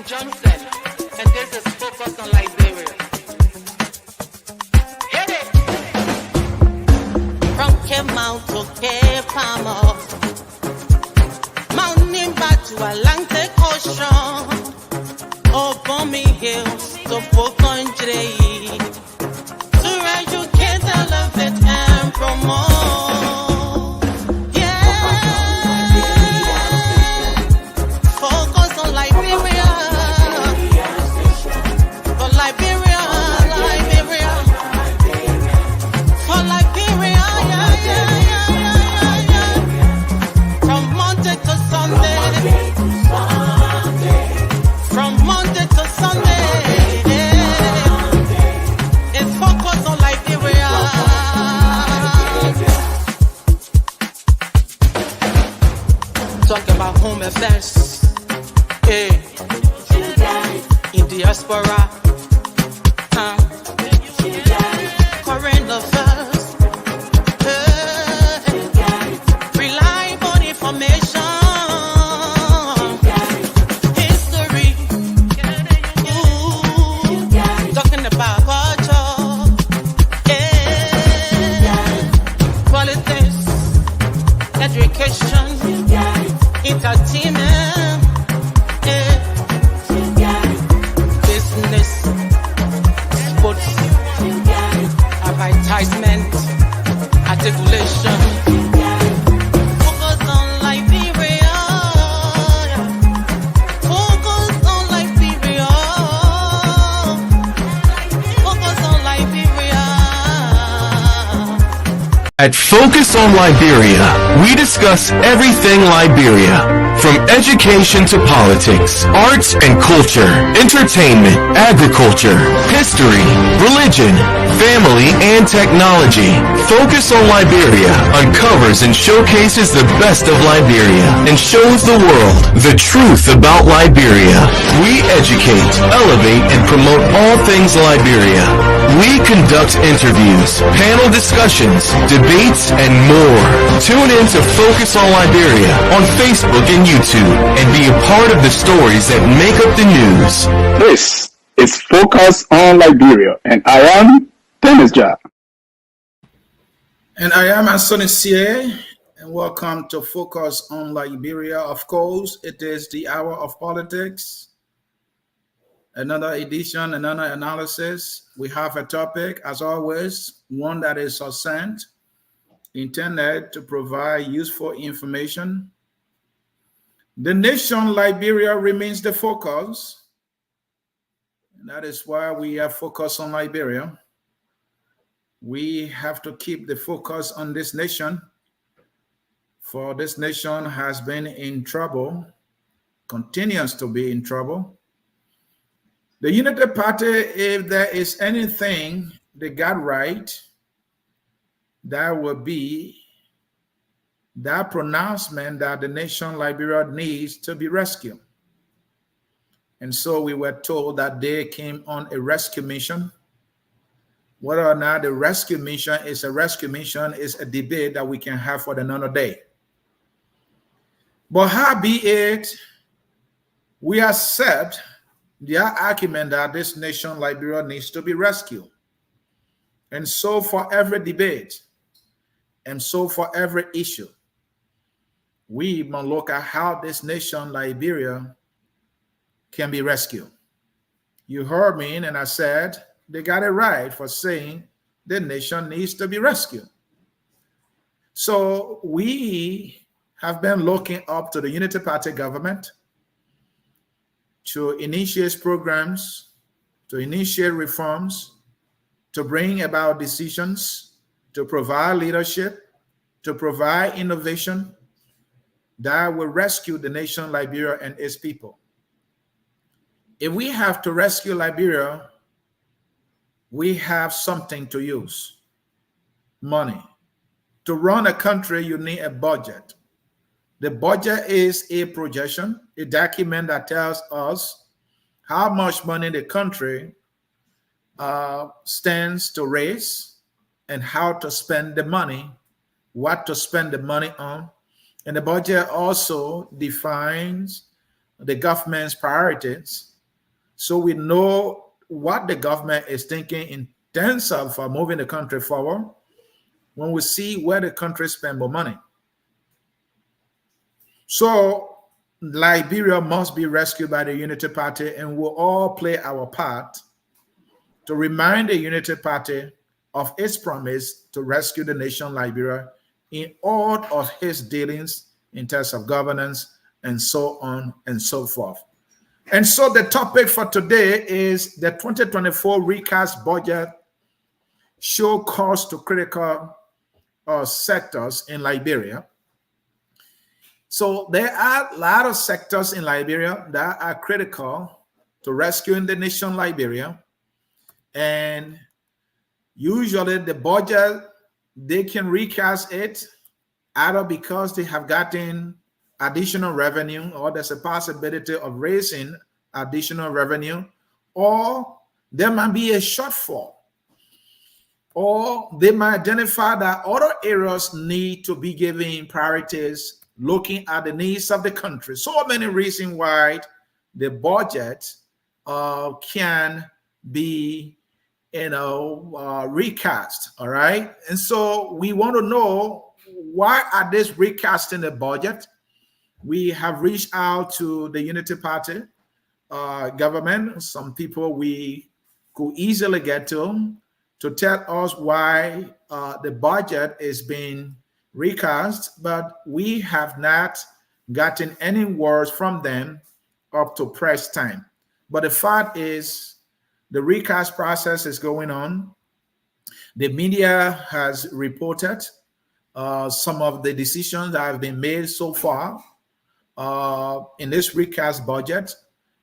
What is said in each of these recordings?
Johnson, and this is Focus on Liberia. Hit it! From Cape Mount to Cape Palmer, mountain back to Atlantic Ocean, upon me hills to Pokonjre, to educate, elevate, and promote. Talk about home affairs, hey, in diaspora, current affairs, hey, reliable information, history, talking about culture, hey, politics, education, entertainment, business, sports, advertisement, articulation. Focus on Liberia. Focus on Liberia. Focus on Liberia. At Focus on Liberia, we discuss everything Liberia, from education to politics, arts and culture, entertainment, agriculture, history, religion, family, and technology. Focus on Liberia uncovers and showcases the best of Liberia and shows the world the truth about Liberia. We educate, elevate, and promote all things Liberia. We conduct interviews, panel discussions, debates, and more. Tune in to Focus on Liberia on Facebook and YouTube and be a part of the stories that make up the news. This is Focus on Liberia, and I am Dennis Ja. And I am Anthony C.A., and welcome to Focus on Liberia. Of course, it is the hour of politics. Another edition, another analysis. We have a topic, as always, one that is succinct, intended to provide useful information. The nation Liberia remains the focus. And that is why we have Focus on Liberia. We have to keep the focus on this nation, for this nation has been in trouble, continues to be in trouble. The Unity Party, if there is anything they got right, that will be that pronouncement that the nation Liberia needs to be rescued. And so we were told that they came on a rescue mission. Whether or not the rescue mission is a rescue mission is a debate that we can have for another day. But how be it, we accept their argument that this nation Liberia needs to be rescued. And so for every debate, and so for every issue, we must look at how this nation Liberia can be rescued. You heard me, and I said they got it right for saying the nation needs to be rescued. So we have been looking up to the Unity Party government to initiate programs, to initiate reforms, to bring about decisions, to provide leadership, to provide innovation that will rescue the nation Liberia and its people. If we have to rescue Liberia, we have something to use: money. To run a country, you need a budget. The budget is a projection, a document that tells us how much money the country stands to raise and how to spend the money, what to spend the money on. And the budget also defines the government's priorities so we know what the government is thinking in terms of moving the country forward when we see where the country spend more money. So Liberia must be rescued by the Unity Party, and we'll all play our part to remind the Unity Party of its promise to rescue the nation Liberia in all of its dealings in terms of governance and so on and so forth. And so the topic for today is the 2024 recast budget show cost to critical sectors in Liberia. So there are a lot of sectors in Liberia that are critical to rescuing the nation Liberia. And usually the budget, they can recast it either because they have gotten additional revenue, or there's a possibility of raising additional revenue, or there might be a shortfall, or they might identify that other areas need to be given priorities looking at the needs of the country. So many reasons why the budget can be recast. All right. And so we want to know, why are they recasting the budget? We have reached out to the Unity Party government, some people we could easily get to tell us why the budget is being recast, but we have not gotten any words from them up to press time. But the fact is, the recast process is going on. The media has reported some of the decisions that have been made so far in this recast budget.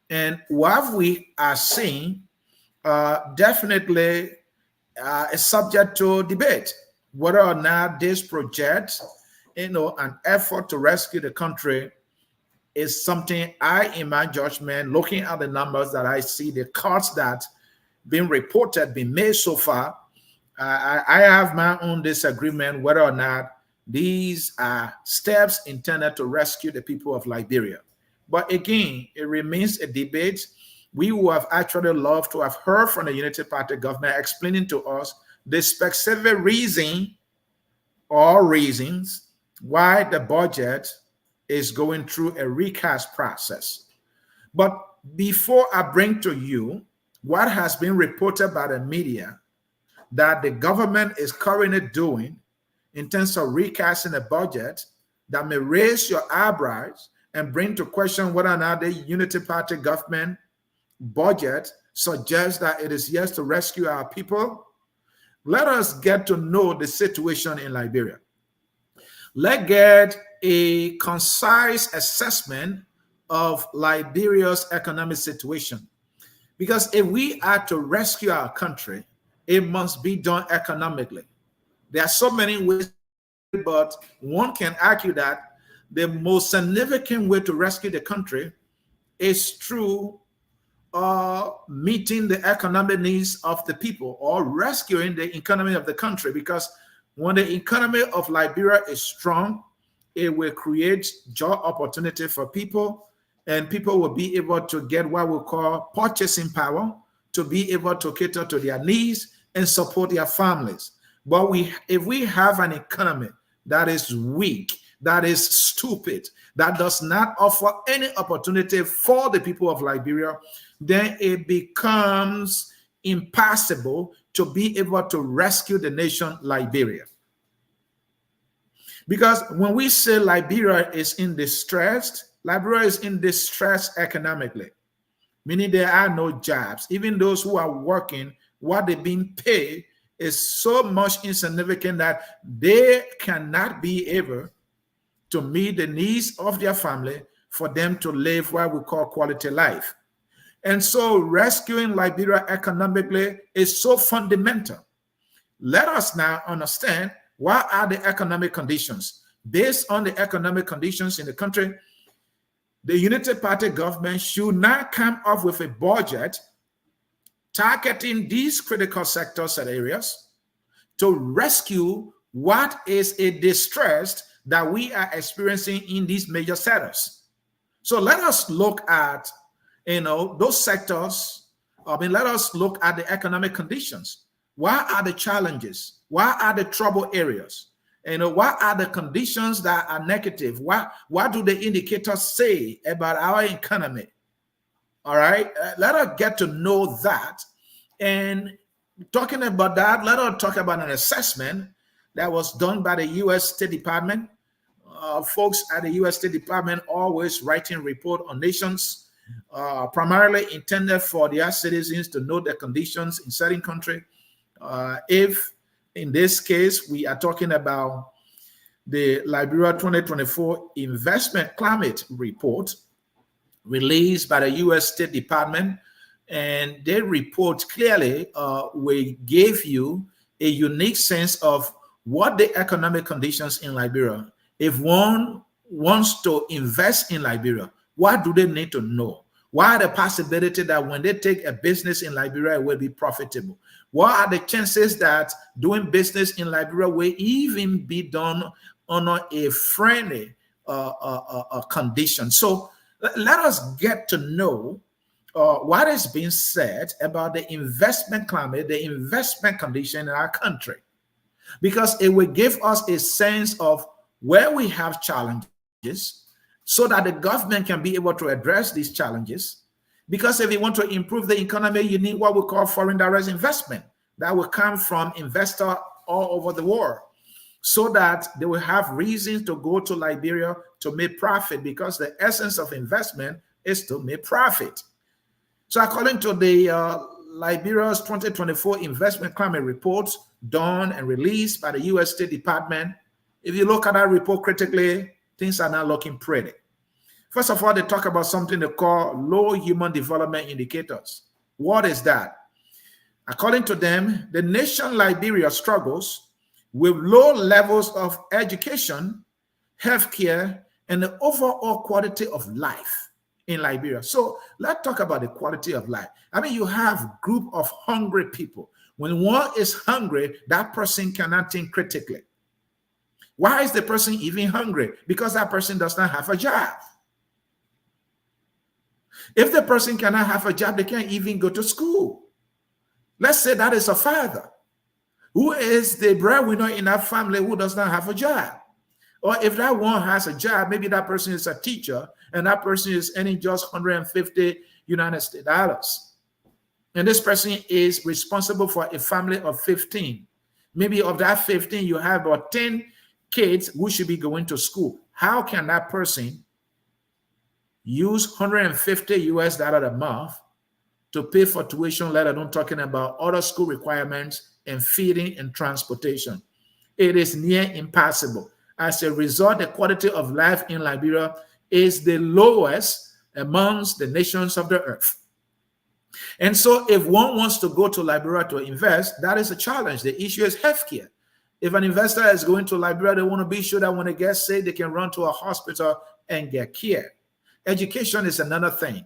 And what we are seeing definitely is subject to debate, whether or not this project, an effort to rescue the country, is something in my judgment, looking at the numbers that I see, the cuts that been reported, been made so far, I have my own disagreement whether or not these are steps intended to rescue the people of Liberia. But again, it remains a debate. We would have actually loved to have heard from the Unity Party government explaining to us the specific reason or reasons why the budget is going through a recast process. But before I bring to you what has been reported by the media that the government is currently doing in terms of recasting a budget that may raise your eyebrows and bring to question whether or not the Unity Party government budget suggests that it is yes to rescue our people, let us get to know the situation in Liberia. Let's get a concise assessment of Liberia's economic situation. Because if we are to rescue our country, it must be done economically. There are so many ways, but one can argue that the most significant way to rescue the country is through meeting the economic needs of the people, or rescuing the economy of the country. Because when the economy of Liberia is strong, it will create job opportunity for people, and people will be able to get what we call purchasing power, to be able to cater to their needs and support their families. But if we have an economy that is weak, that is stupid, that does not offer any opportunity for the people of Liberia, then it becomes impossible to be able to rescue the nation Liberia. Because when we say Liberia is in distress, Liberia is in distress economically, meaning there are no jobs. Even those who are working, what they're being paid is so much insignificant that they cannot be able to meet the needs of their family for them to live what we call quality life. And so rescuing Liberia economically is so fundamental. Let us now understand what are the economic conditions. Based on the economic conditions in the country, the Unity Party government should not come up with a budget targeting these critical sectors and areas to rescue what is a distress that we are experiencing in these major sectors. So let us look at those sectors. I mean, let us look at the economic conditions. What are the challenges? What are the trouble areas? What are the conditions that are negative? What do the indicators say about our economy? All right, let us get to know that. And talking about that, let us talk about an assessment that was done by the U.S. State Department. Folks at the U.S. State Department always writing report on nations, primarily intended for their citizens to know the conditions in certain country. If in this case we are talking about the Liberia 2024 Investment Climate Report released by the U.S. State Department, and their report clearly will give you a unique sense of what the economic conditions in Liberia. If one wants to invest in Liberia, what do they need to know? What are the possibility that when they take a business in Liberia, it will be profitable? What are the chances that doing business in Liberia will even be done on a friendly condition? So let us get to know what is being said about the investment climate, the investment condition in our country, because it will give us a sense of where we have challenges so that the government can be able to address these challenges. Because if you want to improve the economy, you need what we call foreign direct investment that will come from investors all over the world, so that they will have reasons to go to Liberia to make profit, because the essence of investment is to make profit. So according to the Liberia's 2024 Investment Climate Report done and released by the U.S. State Department, if you look at that report critically, things are not looking pretty. First of all, they talk about something they call low human development indicators. What is that? According to them, the nation Liberia struggles with low levels of education, healthcare, and the overall quality of life in Liberia. So let's talk about the quality of life. I mean, you have a group of hungry people. When one is hungry, that person cannot think critically. Why is the person even hungry? Because that person does not have a job. If the person cannot have a job, they can't even go to school. Let's say that is a father who is the breadwinner in that family who does not have a job. Or if that one has a job, maybe that person is a teacher and that person is earning just 150 United States dollars. And this person is responsible for a family of 15. Maybe of that 15, you have about 10 kids who should be going to school. How can that person use 150 US dollars a month to pay for tuition, let alone talking about other school requirements and feeding and transportation? It is near impossible. As a result, the quality of life in Liberia is the lowest amongst the nations of the earth. And so if one wants to go to Liberia to invest, that is a challenge. The issue is healthcare. If an investor is going to Liberia, they want to be sure that when they get sick, they can run to a hospital and get care. Education is another thing.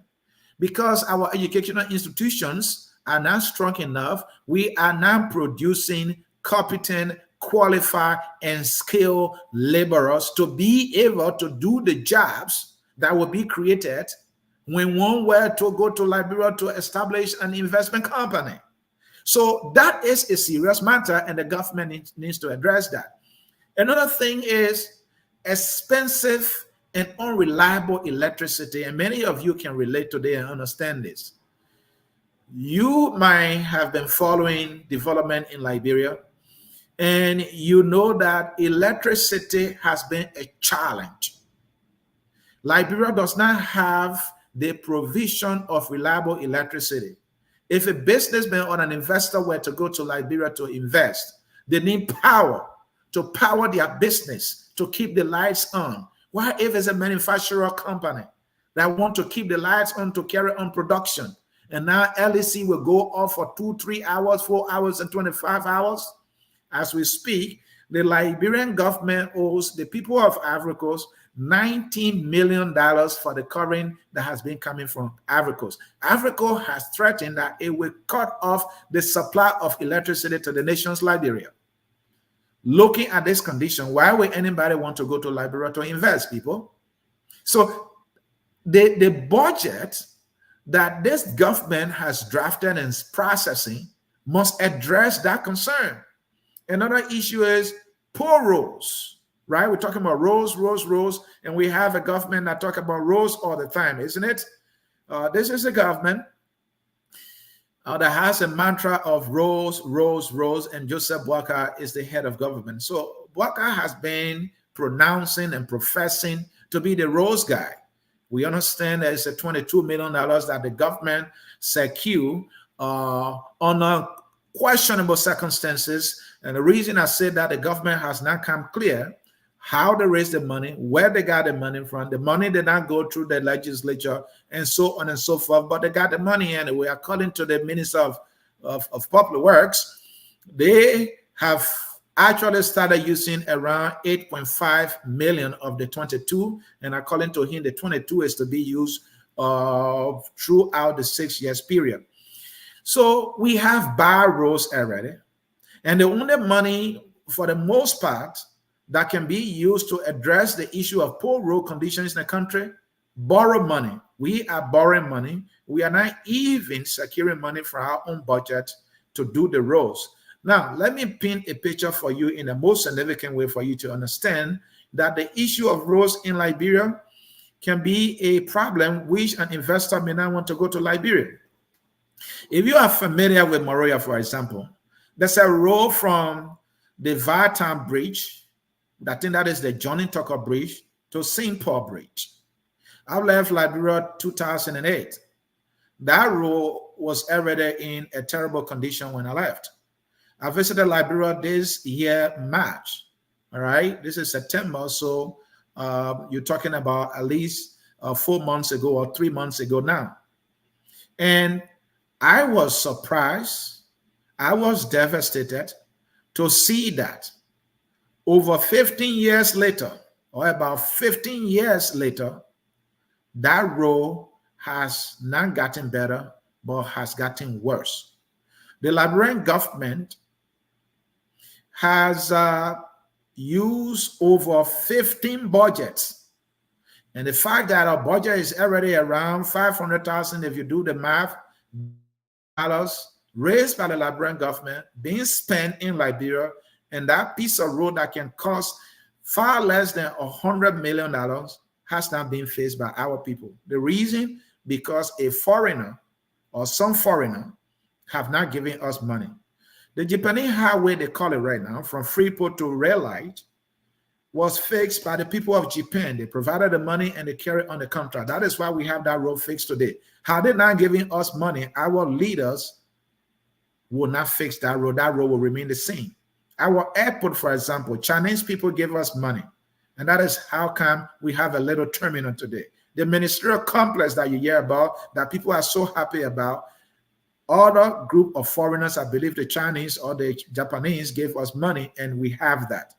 Because our educational institutions are not strong enough, we are not producing competent, qualified, and skilled laborers to be able to do the jobs that will be created when one were to go to Liberia to establish an investment company. So that is a serious matter, and the government needs to address that. Another thing is expensive and unreliable electricity, and many of you can relate today and understand this. You might have been following development in Liberia, and you know that electricity has been a challenge. Liberia does not have the provision of reliable electricity. If a businessman or an investor were to go to Liberia to invest, they need power to power their business, to keep the lights on. Why if it's a manufacturer company that want to keep the lights on to carry on production, and now LEC will go off for 2, 3 hours, 4 hours, and 25 hours? As we speak, the Liberian government owes the people of Ivory Coast $19 million for the current that has been coming from Ivory Coast. Ivory Coast has threatened that it will cut off the supply of electricity to the nation's Liberia. Looking at this condition, why would anybody want to go to Liberia to invest, people? So the budget that this government has drafted and is processing must address that concern. Another issue is poor rules, right? We're talking about rules, and we have a government that talk about rules all the time, isn't it? This is a government that has a mantra of rules, and Joseph Boakai is the head of government. So Boakai has been pronouncing and professing to be the rules guy. We understand there's a $22 million that the government secured under questionable circumstances. And the reason I said that the government has not come clear how they raised the money, where they got the money from. The money did not go through the legislature and so on and so forth, but they got the money anyway. According to the Minister of Public Works, they have actually started using around 8.5 million of the 22, and according to him, the 22 is to be used throughout the 6 years period. So we have bar rules already, and the only money, for the most part, that can be used to address the issue of poor road conditions in the country, borrow money. We are borrowing money. We are not even securing money for our own budget to do the roads. Now, let me paint a picture for you in the most significant way for you to understand that the issue of roads in Liberia can be a problem which an investor may not want to go to Liberia. If you are familiar with Monrovia, for example, there's a road from the Viatown Bridge, I think that is the Johnny Tucker Bridge, to St. Paul Bridge. I left Liberia 2008. That road was already in a terrible condition when I left. I visited Liberia this year, March. All right, this is September, so you're talking about at least 4 months ago or 3 months ago now. And I was surprised, I was devastated to see that over 15 years later, or about 15 years later, that road has not gotten better, but has gotten worse. The Liberian government has used over 15 budgets. And the fact that our budget is already around 500,000, if you do the math, dollars raised by the Liberian government being spent in Liberia, and that piece of road that can cost far less than $100 million has not been faced by our people. The reason, because a foreigner or some foreigner have not given us money. The Japanese highway, they call it right now, from Freeport to Raillight, was fixed by the people of Japan. They provided the money and they carried on the contract. That is why we have that road fixed today. Had they not given us money, our leaders will not fix that road. That road will remain the same. Our airport, for example, Chinese people give us money. And that is how come we have a little terminal today. The ministerial complex that you hear about, that people are so happy about, other group of foreigners, I believe the Chinese or the Japanese, gave us money, and we have that.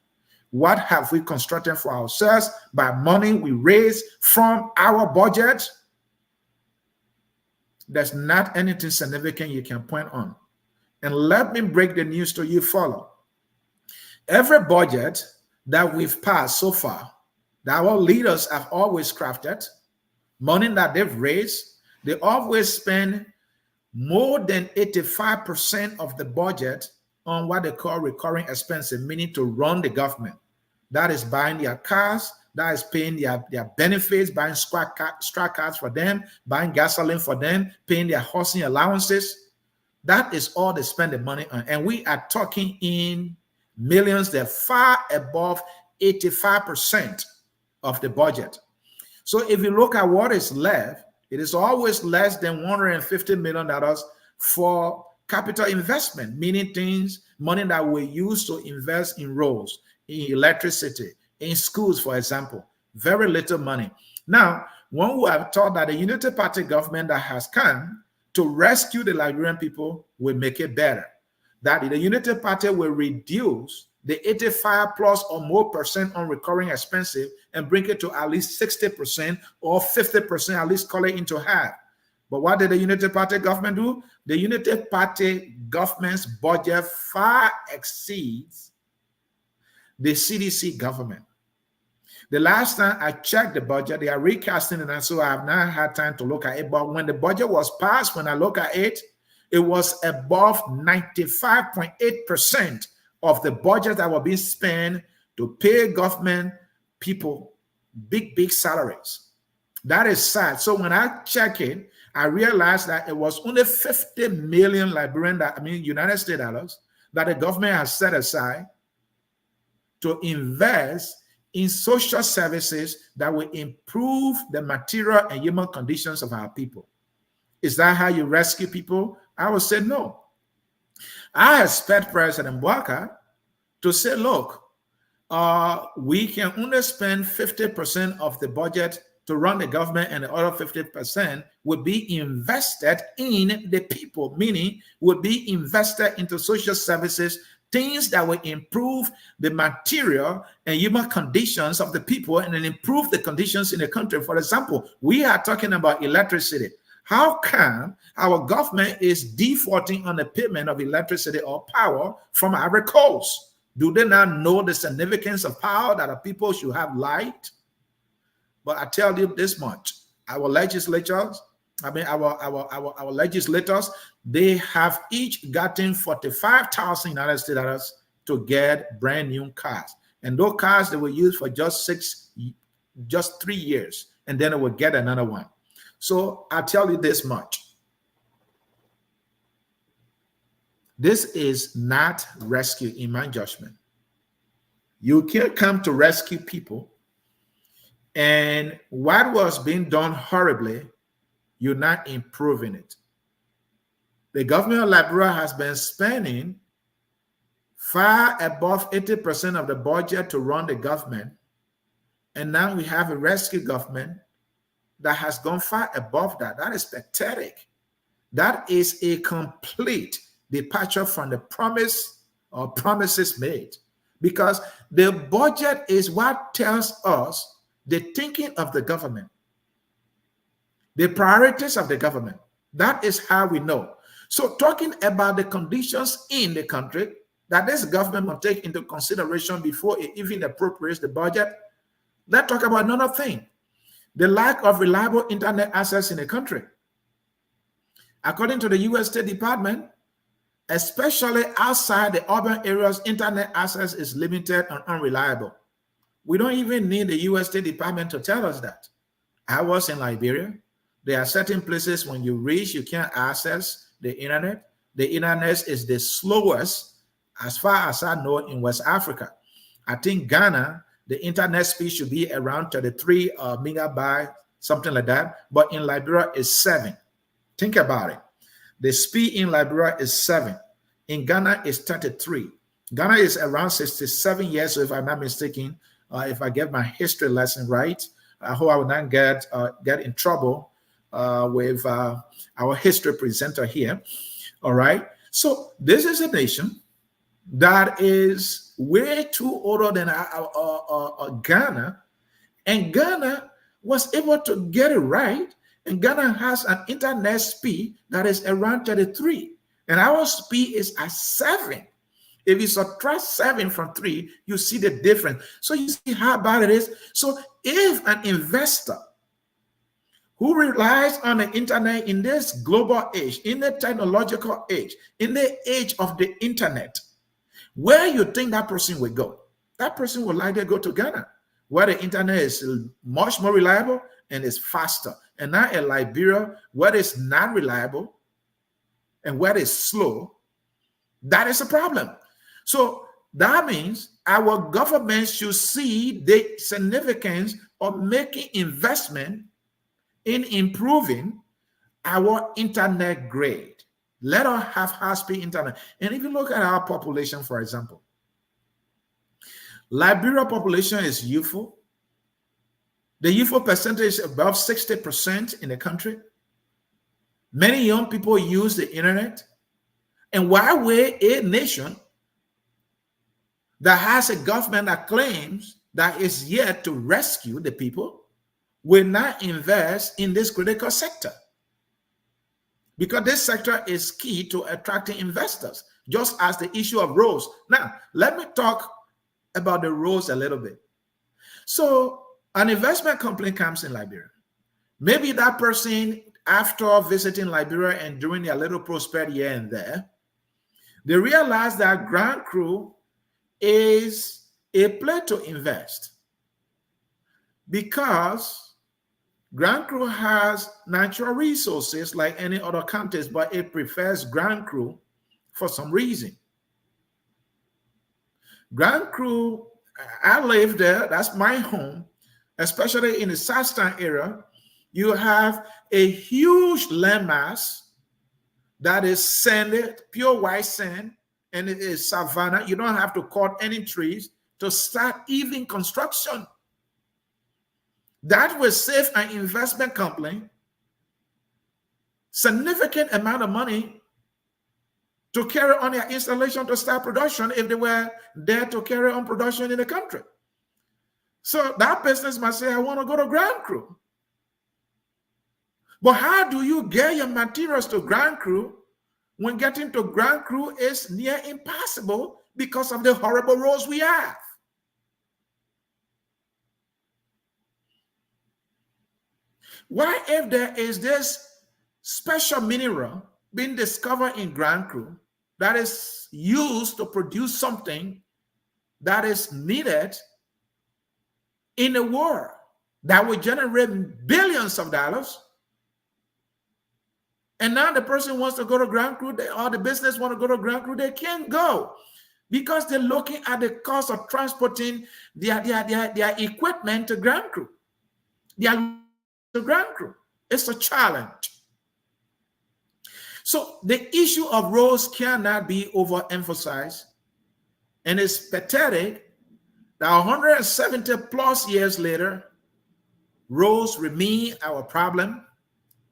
What have we constructed for ourselves by money we raise from our budget? There's not anything significant you can point on. And let me break the news to you. Follow. Every budget that we've passed so far, that our leaders have always crafted, money that they've raised, they always spend more than 85% of the budget on what they call recurring expenses, meaning to run the government. That is buying their cars, that is paying their benefits, buying strike cards for them, buying gasoline for them, paying their housing allowances. That is all they spend the money on. And we are talking in millions. They're far above 85% of the budget. So if you look at what is left, it is always less than $150 million for capital investment, meaning things, money that we use to invest in roads, in electricity, in schools, for example. Very little money. Now, when we have thought that the Unity Party government that has come to rescue the Liberian people will make it better, that the Unity Party will reduce the 85 plus or more percent on recurring expenses and bring it to at least 60% or 50%, at least call it into half. But what did the Unity Party government do? The Unity Party government's budget far exceeds the CDC government. The last time I checked the budget, they are recasting it, and so I have not had time to look at it. But when the budget was passed, when I look at it, it was above 95.8% of the budget that will be spent to pay government people big salaries. That is sad. So when I check it, I realized that it was only 50 million United States dollars that the government has set aside to invest in social services that will improve the material and human conditions of our people. Is that how you rescue people? I would say no. I expect President Bwaka to say, look, we can only spend 50% of the budget to run the government, and the other 50% would be invested in the people, meaning would be invested into social services, things that will improve the material and human conditions of the people and then improve the conditions in the country. For example, we are talking about electricity. How come our government is defaulting on the payment of electricity or power from Ivory Coast? Do they not know the significance of power, that our people should have light? But I tell you this much, our legislators, they have each gotten 45,000 United States dollars to get brand new cars. And those cars they will use for just 3 years, and then they will get another one. So I tell you this much. This is not rescue in my judgment. You can't come to rescue people, and what was being done horribly, you're not improving it. The government of Liberia has been spending far above 80% of the budget to run the government, and now we have a rescue government that has gone far above that. That is pathetic. That is a complete departure from the promise or promises made, because the budget is what tells us the thinking of the government, the priorities of the government. That is how we know. So talking about the conditions in the country that this government will take into consideration before it even appropriates the budget, let's talk about another thing: the lack of reliable internet access in the country. According to the U.S. State Department, especially outside the urban areas, internet access is limited and unreliable. We don't even need the U.S. State Department to tell us that. I was in Liberia. There are certain places when you reach, you can't access the internet. The internet is the slowest, as far as I know, in West Africa. I think Ghana, the internet speed should be around 33 megabytes, something like that. But in Liberia, it's 7. Think about it. The speed in Liberia is 7. In Ghana, it's 33. Ghana is around 67 years, so if I'm not mistaken, if I get my history lesson right, I hope I will not get in trouble with our history presenter here. All right. So this is a nation that is way too older than Ghana, and Ghana was able to get it right. And Ghana has an internet speed that is around 33, and our speed is at 7. If you subtract 7 from 3, you see the difference. So you see how bad it is. So if an investor who relies on the internet in this global age, in the technological age, in the age of the internet, where you think that person will go? That person will likely go to Ghana, where the internet is much more reliable and is faster. And not in Liberia, where it's not reliable and where it's slow. That is a problem. So that means our government should see the significance of making investment in improving our internet grade. Let us have high-speed internet. And if you look at our population, for example, Liberia population is youthful. The youthful percentage is above 60% in the country. Many young people use the internet. And while we're a nation that has a government that claims that is yet to rescue the people, will not invest in this critical sector, because this sector is key to attracting investors, just as the issue of roads. Now, let me talk about the roads a little bit. So an investment company comes in Liberia. Maybe that person, after visiting Liberia and during their little prosperity here and there, they realize that Grand Cru is a place to invest because Grand Cru has natural resources like any other countries, but it prefers Grand Cru for some reason. Grand Cru, I live there, that's my home, especially in the Southern area. You have a huge landmass that is sanded, pure white sand, and it is savanna. You don't have to cut any trees to start even construction. That will save an investment company significant amount of money to carry on their installation to start production if they were there to carry on production in the country. So that business might say, I want to go to Grand Cru. But how do you get your materials to Grand Cru when getting to Grand Cru is near impossible because of the horrible roads we have? Why, if there is this special mineral being discovered in Grand Cru that is used to produce something that is needed in the world that will generate billions of dollars, and now the person wants to go to Grand Cru, or the business want to go to Grand Cru, they can't go because they're looking at the cost of transporting their equipment to Grand Cru. To Grand Cru. It's a challenge. So the issue of roads cannot be overemphasized, and it's pathetic that 170 plus years later, roads remain our problem,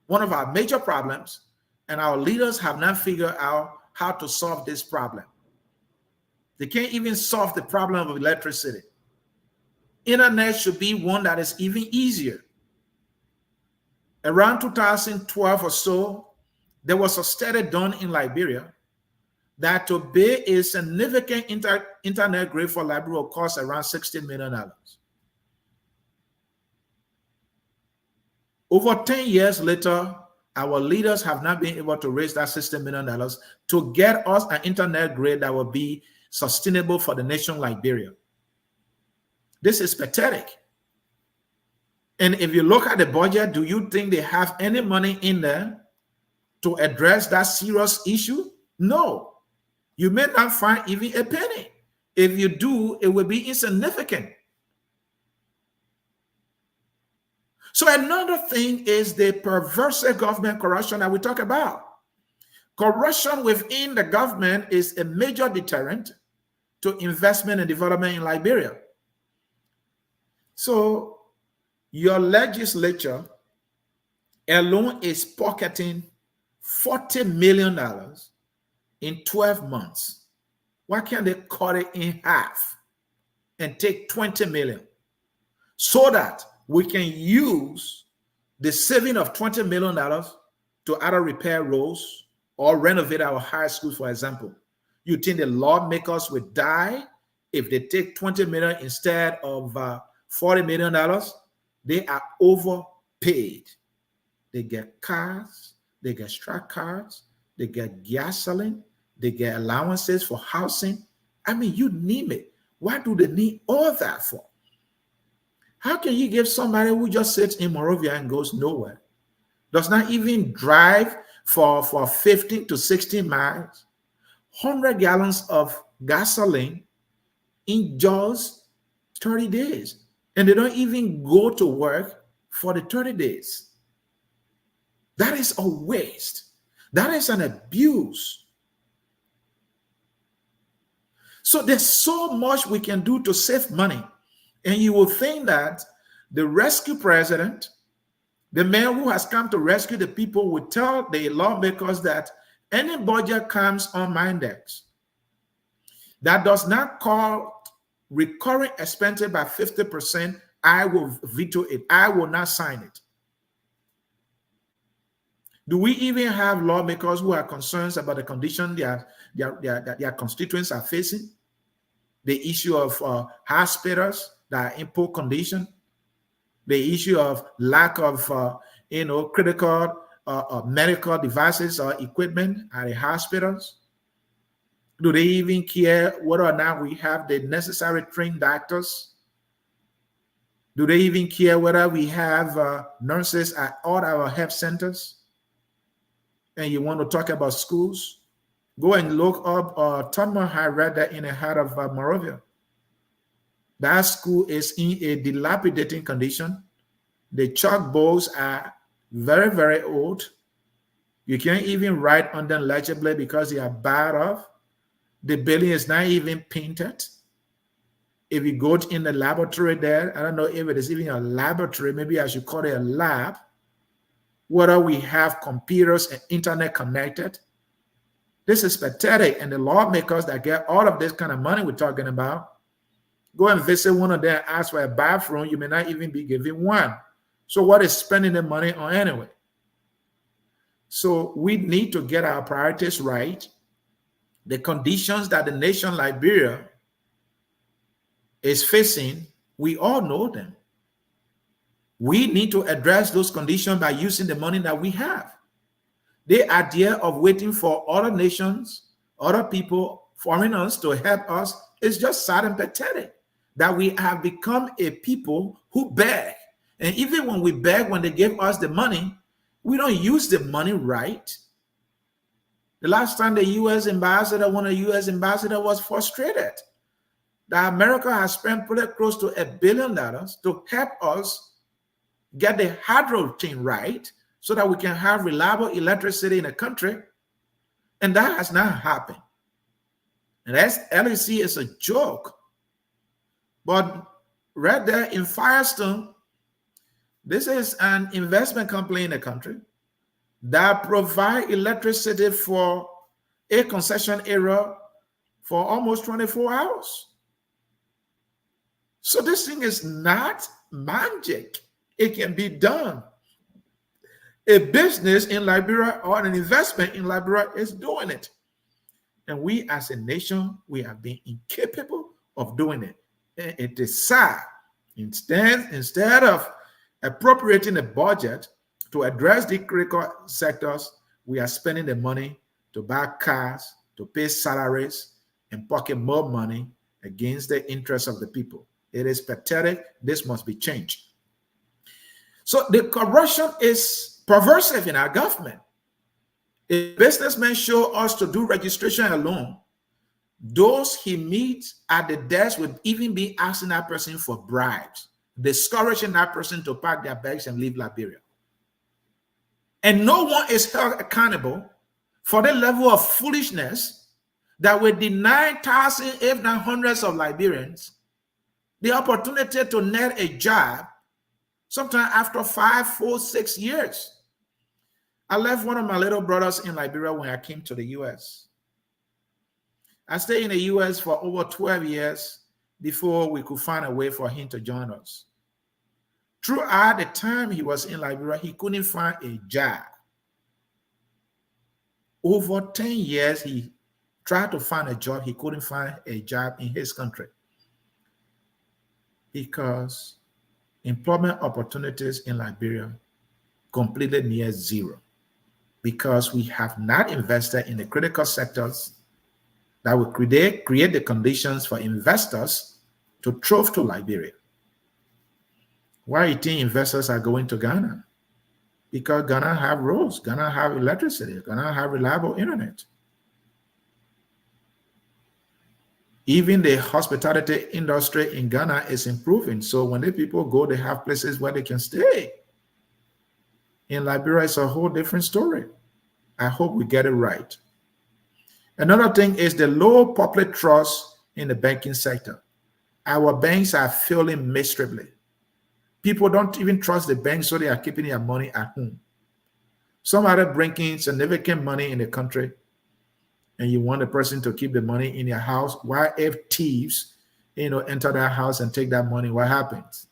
one of our major problems, and our leaders have not figured out how to solve this problem. They can't even solve the problem of electricity. Internet should be one that is even easier. Around 2012 or so, there was a study done in Liberia that to build a significant internet grid for Liberia will cost around $60 million. Over 10 years later, our leaders have not been able to raise that $60 million to get us an internet grid that will be sustainable for the nation Liberia. This is pathetic. And if you look at the budget, do you think they have any money in there to address that serious issue? No. You may not find even a penny. If you do, it will be insignificant. So another thing is the pervasive government corruption that we talk about. Corruption within the government is a major deterrent to investment and development in Liberia. So your legislature alone is pocketing $40 million in 12 months. Why can't they cut it in half and take $20 million so that we can use the saving of $20 million to either repair roads or renovate our high schools, for example? You think the lawmakers would die if they take $20 million instead of $40 million? They are overpaid. They get cars, they get strike cards, they get gasoline, they get allowances for housing. I mean, you name it. Why do they need all that for? How can you give somebody who just sits in Monrovia and goes nowhere, does not even drive for 15 to 16 miles, 100 gallons of gasoline in just 30 days? And they don't even go to work for the 30 days. That is a waste. That is an abuse. So there's so much we can do to save money. And you will think that the rescue president, the man who has come to rescue the people, will tell the lawmakers that any budget comes on my index that does not call recurring expenses by 50%, I will veto it. I will not sign it. Do we even have lawmakers who are concerned about the condition their constituents are facing? The issue of hospitals, that are in poor condition, the issue of lack of critical medical devices or equipment at the hospitals. Do they even care whether or not we have the necessary trained doctors? Do they even care whether we have nurses at all our health centers? And you want to talk about schools? Go and look up Tundma. I read that in the heart of Moravia. That school is in a dilapidating condition. The chalkboards are very, very old. You can't even write on them legibly because they are bad off. The building is not even painted. If you go in the laboratory there, I don't know if it is even a laboratory, maybe I should call it a lab, whether we have computers and internet connected. This is pathetic. And the lawmakers that get all of this kind of money we're talking about, go and visit one of them and ask for a bathroom. You may not even be given one. So what is spending the money on anyway? So we need to get our priorities right. The conditions that the nation Liberia is facing, we all know them. We need to address those conditions by using the money that we have. The idea of waiting for other nations, other people, foreigners to help us is just sad and pathetic. That we have become a people who beg. And even when we beg, when they give us the money, we don't use the money right. The last time the U.S. ambassador, one of the U.S. ambassador was frustrated that America has spent pretty close to $1 billion to help us get the hydro thing right so that we can have reliable electricity in the country. And that has not happened. And that's LEC is a joke. But right there in Firestone, this is an investment company in the country that provide electricity for a concession area for almost 24 hours. So this thing is not magic. It can be done. A business in Liberia or an investment in Liberia is doing it. And we as a nation, we have been incapable of doing it. And it is sad. Instead of appropriating a budget to address the critical sectors, we are spending the money to buy cars, to pay salaries, and pocket more money against the interests of the people. It is pathetic. This must be changed. So the corruption is pervasive in our government. If businessmen show us to do registration alone, those he meets at the desk will even be asking that person for bribes, discouraging that person to pack their bags and leave Liberia. And no one is held accountable for the level of foolishness that will deny thousands, if not hundreds of Liberians the opportunity to net a job sometime after 5, 4, 6 years. I left one of my little brothers in Liberia when I came to the U.S. I stayed in the U.S. for over 12 years before we could find a way for him to join us. Throughout the time he was in Liberia, he couldn't find a job. Over 10 years, he tried to find a job. He couldn't find a job in his country because employment opportunities in Liberia completely near zero, because we have not invested in the critical sectors that will create the conditions for investors to thrive to Liberia. Why do you think investors are going to Ghana? Because Ghana have roads, Ghana have electricity, Ghana have reliable internet. Even the hospitality industry in Ghana is improving. So when the people go, they have places where they can stay. In Liberia, it's a whole different story. I hope we get it right. Another thing is the low public trust in the banking sector. Our banks are failing miserably. People don't even trust the bank, so they are keeping their money at home. Some are bringing significant money in the country, and you want the person to keep the money in your house. Why, if thieves, enter that house and take that money, what happens?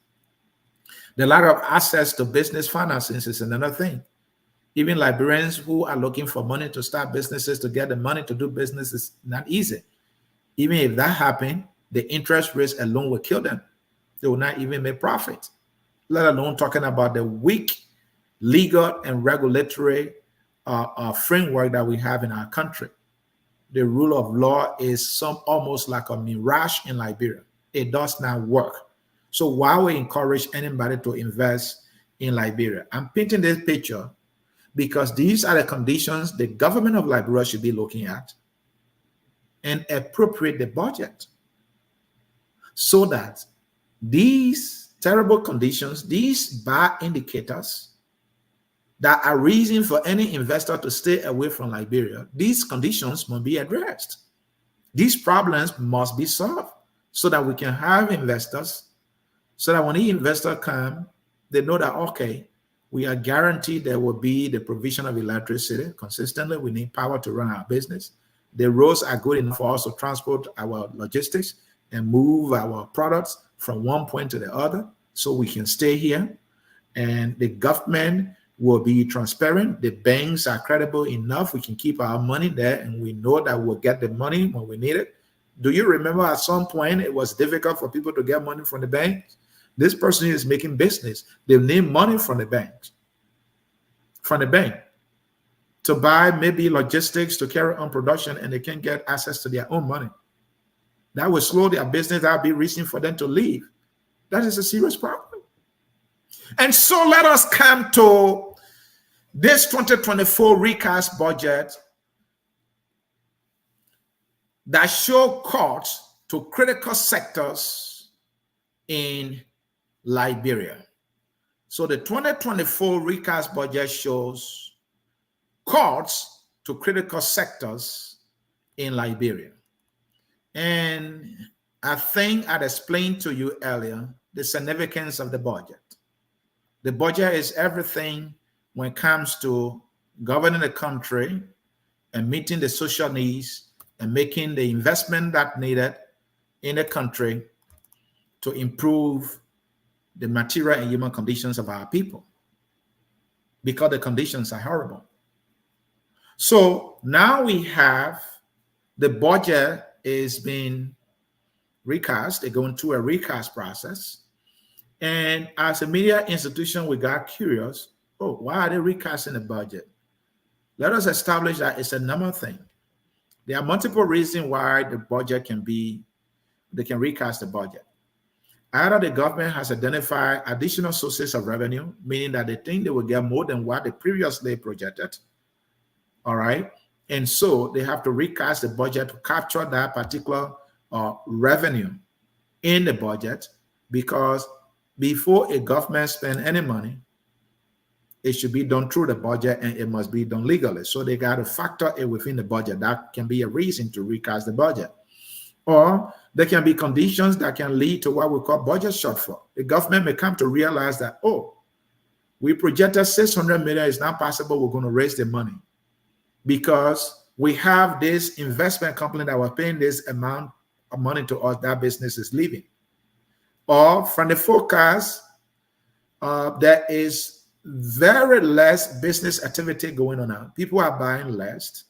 The lack of access to business finances is another thing. Even Liberians who are looking for money to start businesses, to get the money to do business, is not easy. Even if that happened, the interest rates alone will kill them. They will not even make profit, let alone talking about the weak legal and regulatory framework that we have in our country. The rule of law is almost like a mirage in Liberia. It does not work. So why we encourage anybody to invest in Liberia? I'm painting this picture because these are the conditions the government of Liberia should be looking at and appropriate the budget so that these terrible conditions, these bad indicators that are reason for any investor to stay away from Liberia, these conditions must be addressed. These problems must be solved so that we can have investors, so that when the investor come, they know that, okay, we are guaranteed there will be the provision of electricity consistently. We need power to run our business. The roads are good enough for us to transport our logistics and move our products from one point to the other so we can stay here. And the government will be transparent. The banks are credible enough. We can keep our money there and we know that we'll get the money when we need it. Do you remember at some point it was difficult for people to get money from the banks? This person is making business. They need money from the banks, from the bank, to buy maybe logistics to carry on production, and they can't get access to their own money. That will slow their business. That will be reason for them to leave. That is a serious problem. And so let us come to this 2024 recast budget that show cuts to critical sectors in Liberia. So the 2024 recast budget shows cuts to critical sectors in Liberia. And I think I'd explained to you earlier the significance of the budget. The budget is everything when it comes to governing the country and meeting the social needs and making the investment that needed in the country to improve the material and human conditions of our people, because the conditions are horrible. So now we have the budget is being recast. They're going through a recast process. And as a media institution, we got curious. Oh, why are they recasting the budget? Let us establish that it's a number of things. There are multiple reasons why the budget they can recast the budget. Either the government has identified additional sources of revenue, meaning that they think they will get more than what they previously projected. All right. And so they have to recast the budget to capture that particular revenue in the budget, because before a government spends any money, it should be done through the budget and it must be done legally. So they got to factor it within the budget. That can be a reason to recast the budget. Or there can be conditions that can lead to what we call budget shortfall. The government may come to realize that, oh, we projected 600 million. It's not possible we're going to raise the money because we have this investment company that was paying this amount of money to us. That business is leaving. Or from the forecast, there is very less business activity going on now. People are buying less.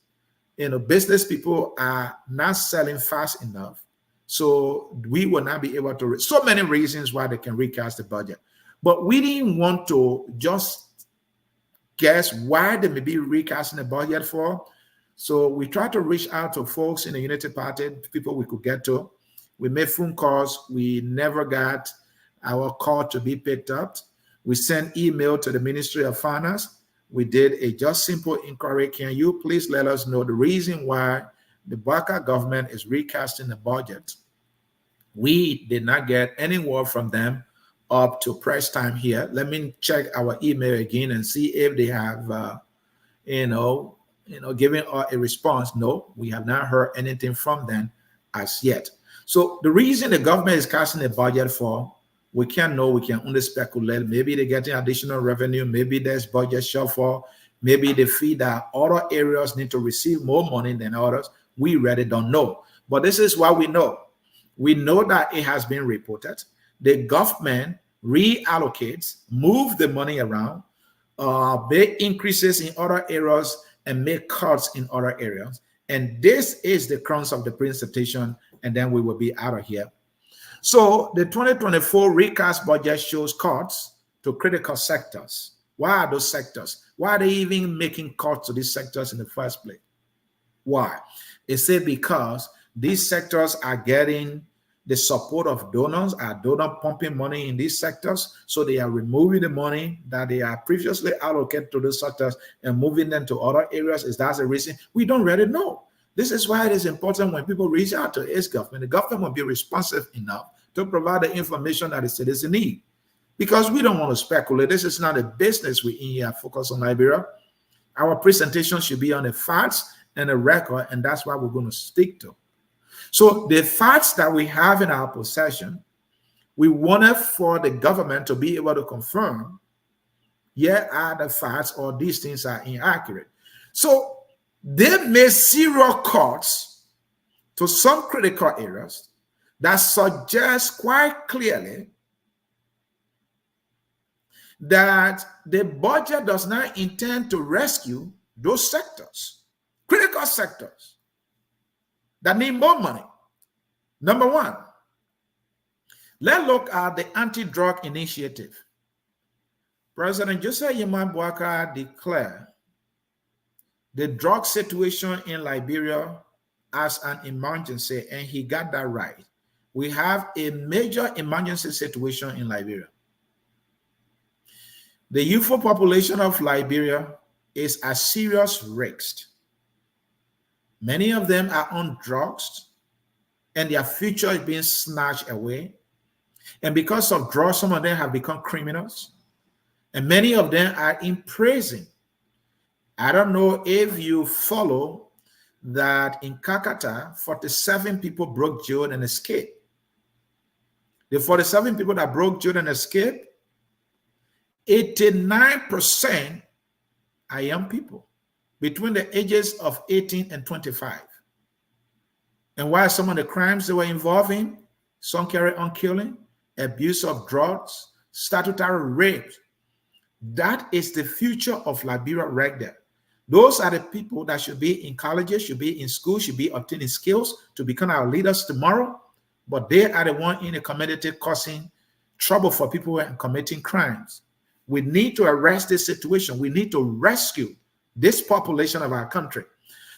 Business people are not selling fast enough. So we will not be able to, so many reasons why they can recast the budget. But we didn't want to just guess why they may be recasting the budget for. So we tried to reach out to folks in the Unity Party, people we could get to. We made phone calls. We never got our call to be picked up. We sent email to the Ministry of Finance. We did a just simple inquiry. Can you please let us know the reason why the Baka government is recasting the budget? We did not get any word from them up to press time here. Let me check our email again and see if they have, given a response. No, we have not heard anything from them as yet. So the reason the government is casting a budget for, we can't know. We can only speculate. Maybe they're getting additional revenue. Maybe there's budget shortfall. Maybe they feel that other areas need to receive more money than others. We really don't know. But this is what we know. We know that it has been reported. The government reallocates, move the money around, make increases in other areas and make cuts in other areas. And this is the crux of the presentation, and then we will be out of here. So the 2024 recast budget shows cuts to critical sectors. Why are those sectors? Why are they even making cuts to these sectors in the first place? Why? They say because these sectors are getting the support of donors, are donor pumping money in these sectors, so they are removing the money that they are previously allocated to those sectors and moving them to other areas. Is that the reason? We don't really know. This is why it is important when people reach out to its government, the government will be responsive enough to provide the information that the citizens need. Because we don't want to speculate. This is not a business we in here focus on Liberia. Our presentation should be on the facts and a record, and that's what we're going to stick to. So the facts that we have in our possession, we wanted for the government to be able to confirm, yeah, are the facts or these things are inaccurate. So they made serious cuts to some critical areas that suggest quite clearly that the budget does not intend to rescue those sectors, critical sectors that need more money. Number one, let's look at the anti-drug initiative. President Joseph Yema Boakai declared the drug situation in Liberia as an emergency, and he got that right. We have a major emergency situation in Liberia. The youthful population of Liberia is at serious risk. Many of them are on drugs, and their future is being snatched away. And because of drugs, some of them have become criminals, and many of them are in prison. I don't know if you follow that in Kakata, 47 people broke jail and escaped. The 47 people that broke jail and escaped, 89% are young people between the ages of 18 and 25. And while some of the crimes they were involved in, some carry on killing, abuse of drugs, statutory rape, that is the future of Liberia right there. Those are the people that should be in colleges, should be in school, should be obtaining skills to become our leaders tomorrow. But they are the one in the community causing trouble for people and committing crimes. We need to arrest this situation. We need to rescue this population of our country.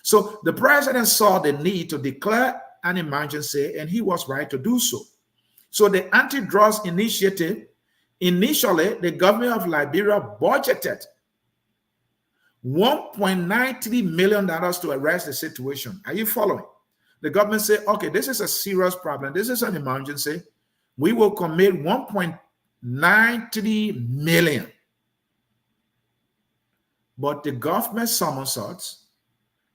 So the president saw the need to declare an emergency, and he was right to do so. So the anti-drugs initiative, initially, the government of Liberia budgeted $1.93 million to arrest the situation. Are you following? The government said, okay, this is a serious problem. This is an emergency. We will commit $1.93 million. But the government somersaults,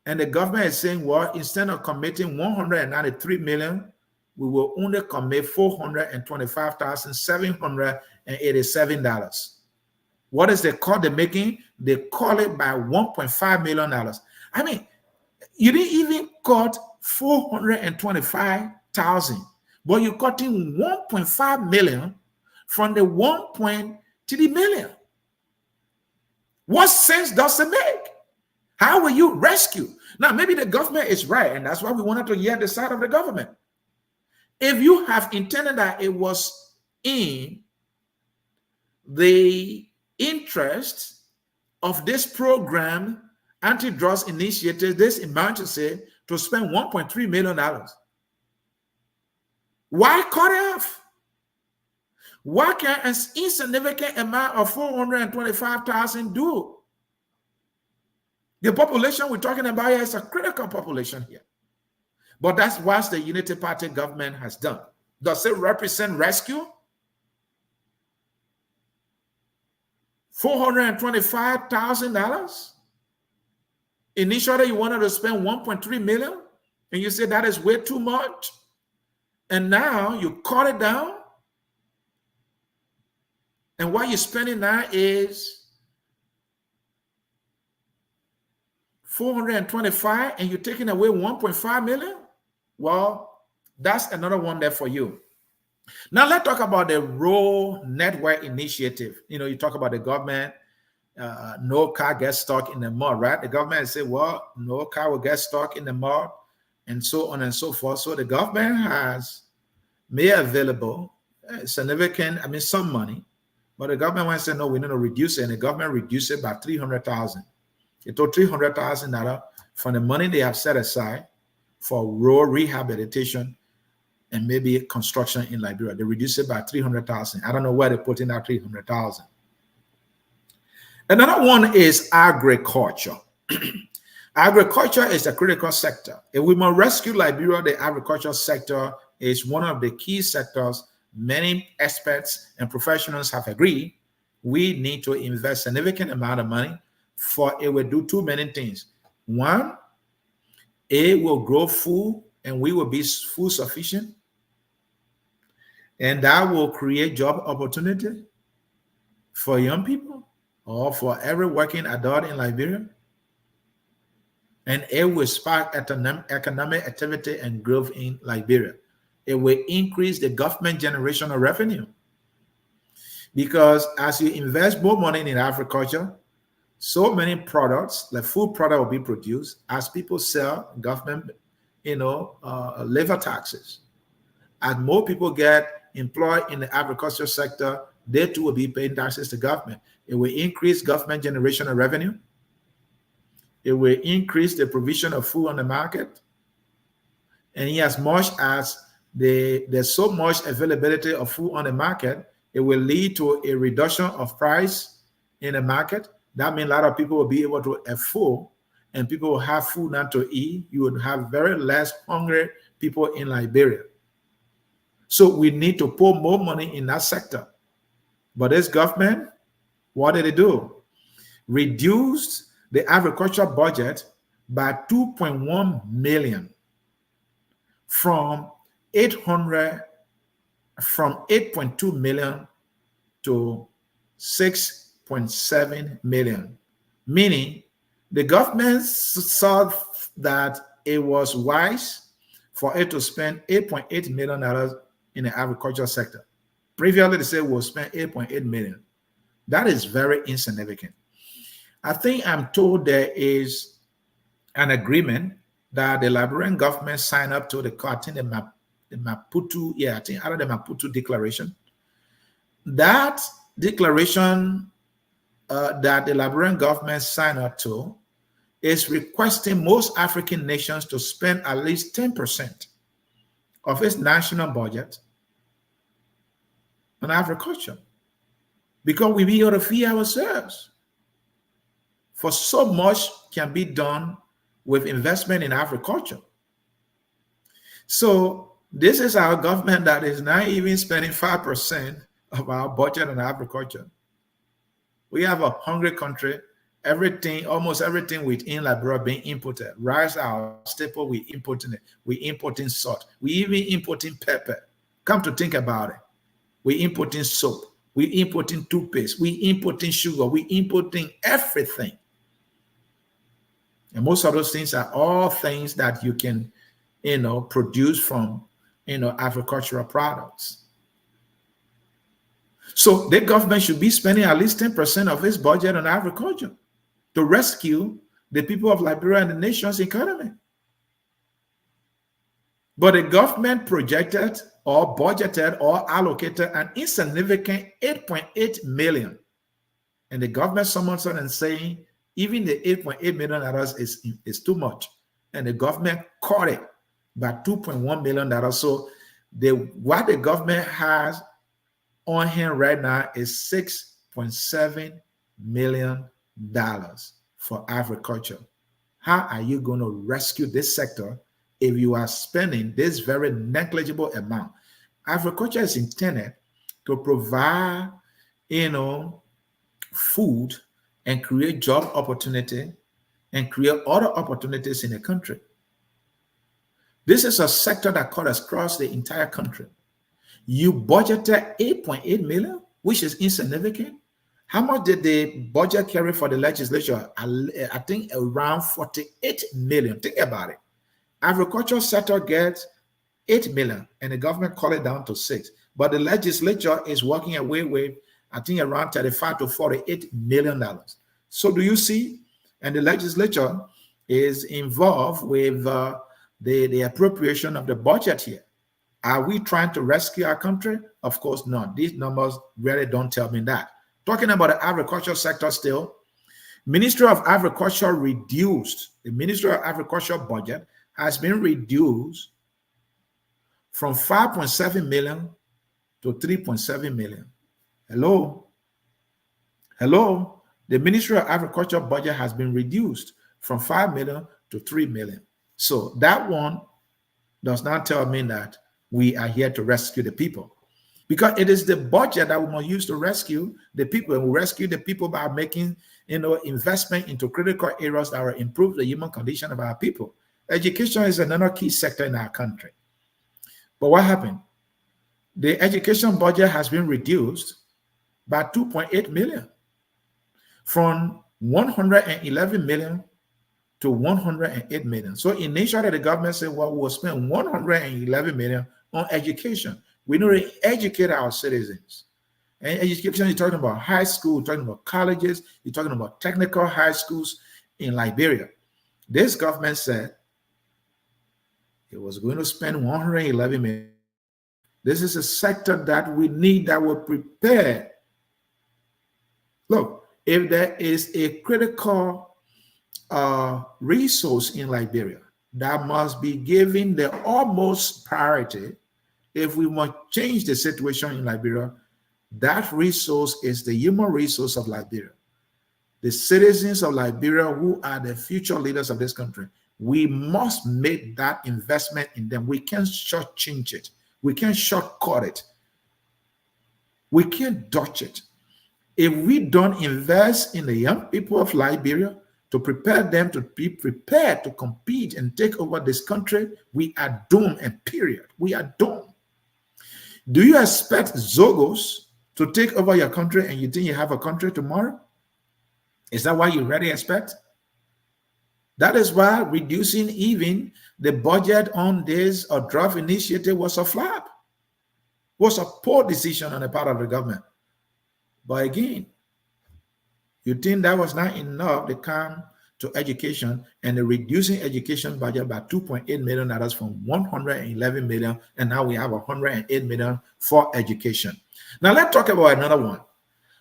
and the government is saying, well, instead of committing $193 million, we will only commit $425,787. What is the call they're making? They call it by $1.5 million. I mean, you didn't even cut 425,000, but you're cutting 1.5 million from the 1.3 million. What sense does it make? How will you rescue? Now, maybe the government is right, and that's why we wanted to hear the side of the government. If you have intended that it was in the interest of this program, anti-drugs initiative, this emergency, to spend $1.3 million, why cut it off? Why can an insignificant amount of 425,000 do? The population we're talking about here is a critical population here. But that's what the Unity Party government has done. Does it represent rescue? $425,000? Initially, you wanted to spend $1.3 million, and you said that is way too much. And now you cut it down. And what you're spending now is $425,000, and you're taking away $1.5 million? Well, that's another one there for you. Now let's talk about the Road Network Initiative. You know, you talk about the government, no car gets stuck in the mud, right? The government say, well, no car will get stuck in the mud, and so on and so forth. So the government has made available significant, some money, but the government went and said, no, we need to reduce it, and the government reduced it by 300,000. It took $300,000 from the money they have set aside for rural rehabilitation and maybe construction in Liberia. They reduced it by 300,000. I don't know where they put in that 300,000. Another one is agriculture. Agriculture is a critical sector. If we must rescue Liberia, the agriculture sector is one of the key sectors. Many experts and professionals have agreed we need to invest a significant amount of money, for it will do too many things. One, it will grow food and we will be food sufficient. And that will create job opportunity for young people or for every working adult in Liberia. And it will spark economic activity and growth in Liberia. It will increase the government generation of revenue. Because as you invest more money in agriculture, so many products, like food product, will be produced. As people sell, government, labor taxes. As more people get employed in the agriculture sector, they too will be paying taxes to government. It will increase government generation of revenue. It will increase the provision of food on the market. And as much as there's so much availability of food on the market, it will lead to a reduction of price in the market. That means a lot of people will be able to afford, and people will have food not to eat. You would have very less hungry people in Liberia. So we need to put more money in that sector. But this government, what did it do? Reduced the agriculture budget by 2.1 million from 8.2 million to 6.7 million, meaning the government saw that it was wise for it to spend $8.8 million in the agriculture sector. Previously, they said we'll spend 8.8 million. That is very insignificant. I think I'm told there is an agreement that the Liberian government signed up to the Maputo, out of the Maputo Declaration. That declaration that the Liberian government signed up to is requesting most African nations to spend at least 10% of its national budget on agriculture, because we be able to feed ourselves. For so much can be done with investment in agriculture. So this is our government that is not even spending 5% of our budget on agriculture. We have a hungry country. Almost everything within Liberia being imported. Rice, our staple, we importing it. We importing salt. We even importing pepper. Come to think about it. We importing soap. We importing toothpaste. We importing sugar. We importing everything. And most of those things are all things that you can, produce from, agricultural products. So the government should be spending at least 10% of its budget on agriculture to rescue the people of Liberia and the nation's economy. But the government projected or budgeted or allocated an insignificant 8.8 million. And the government summoned and saying, even the $8.8 million is too much. And the government cut it by $2.1 million. So what the government has on hand right now is $6.7 million for agriculture. How are you going to rescue this sector if you are spending this very negligible amount? Agriculture is intended to provide, food and create job opportunity and create other opportunities in the country. This is a sector that cuts across the entire country. You budgeted 8.8 million, which is insignificant. How much did the budget carry for the legislature? I think around 48 million. Think about it. Agricultural sector gets 8 million and the government called it down to 6. But the legislature is walking away with, I think, around 35 to 48 million dollars. So do you see? And the legislature is involved with the appropriation of the budget here. Are we trying to rescue our country? Of course not. These numbers really don't tell me that. Talking about the agriculture sector still, Ministry of Agriculture reduced, the Ministry of Agriculture budget has been reduced from 5.7 million to 3.7 million. Hello? Hello? The Ministry of Agriculture budget has been reduced from 5 million to 3 million. So that one does not tell me that we are here to rescue the people, because it is the budget that we must use to rescue the people. And we rescue the people by making, investment into critical areas that will improve the human condition of our people. Education is another key sector in our country. But what happened? The education budget has been reduced by 2.8 million, from 111 million to 108 million. So initially the government said, well, we'll spend 111 million on education. We need to educate our citizens. And education, you're talking about high school, you're talking about colleges, you're talking about technical high schools in Liberia. This government said it was going to spend 111 million. This is a sector that we need, that will prepare. Look, if there is a critical resource in Liberia that must be given the utmost priority if we want to change the situation in Liberia, that resource is the human resource of Liberia. The citizens of Liberia, who are the future leaders of this country, we must make that investment in them. We can't shortchange it. We can't shortcut it. We can't dodge it. If we don't invest in the young people of Liberia to prepare them to be prepared to compete and take over this country, we are doomed, and period. We are doomed. Do you expect Zogos to take over your country and you think you have a country tomorrow? Is that what you really expect? That is why reducing even the budget on this draft initiative was a flop, was a poor decision on the part of the government. But again, you think that was not enough to come to education, and the reducing education budget by $2.8 million from 111 million, and now we have 108 million for education. Now let's talk about another one.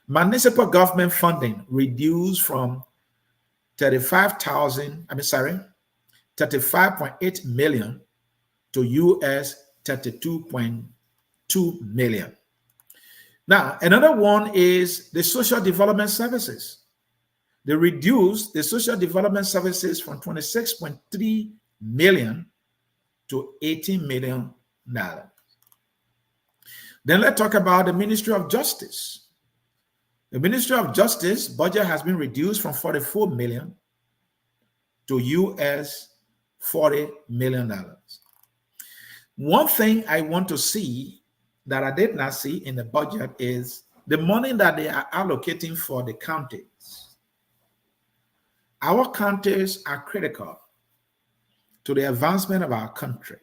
Municipal government funding reduced from 35.8 million to US 32.2 million. Now, another one is the social development services. They reduced the social development services from 26.3 million to 18 million dollars. Then let's talk about the Ministry of Justice. The Ministry of Justice budget has been reduced from 44 million to US $40 million. One thing I want to see that I did not see in the budget is the money that they are allocating for the counties. Our counties are critical to the advancement of our country.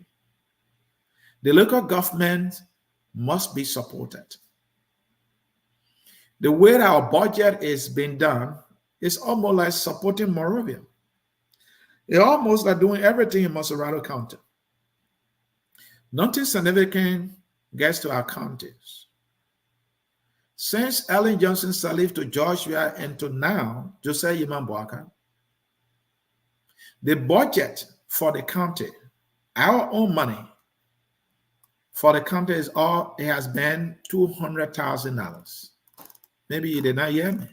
The local government must be supported. The way our budget is being done is almost like supporting Moravia. They're almost like doing everything in Maserado County. Nothing significant gets to our counties. Since Ellen Johnson Sirleaf to Joshua and to now, Josiah Yiman Boaka, the budget for the county, our own money for the county it has been $200,000. Maybe you did not hear me.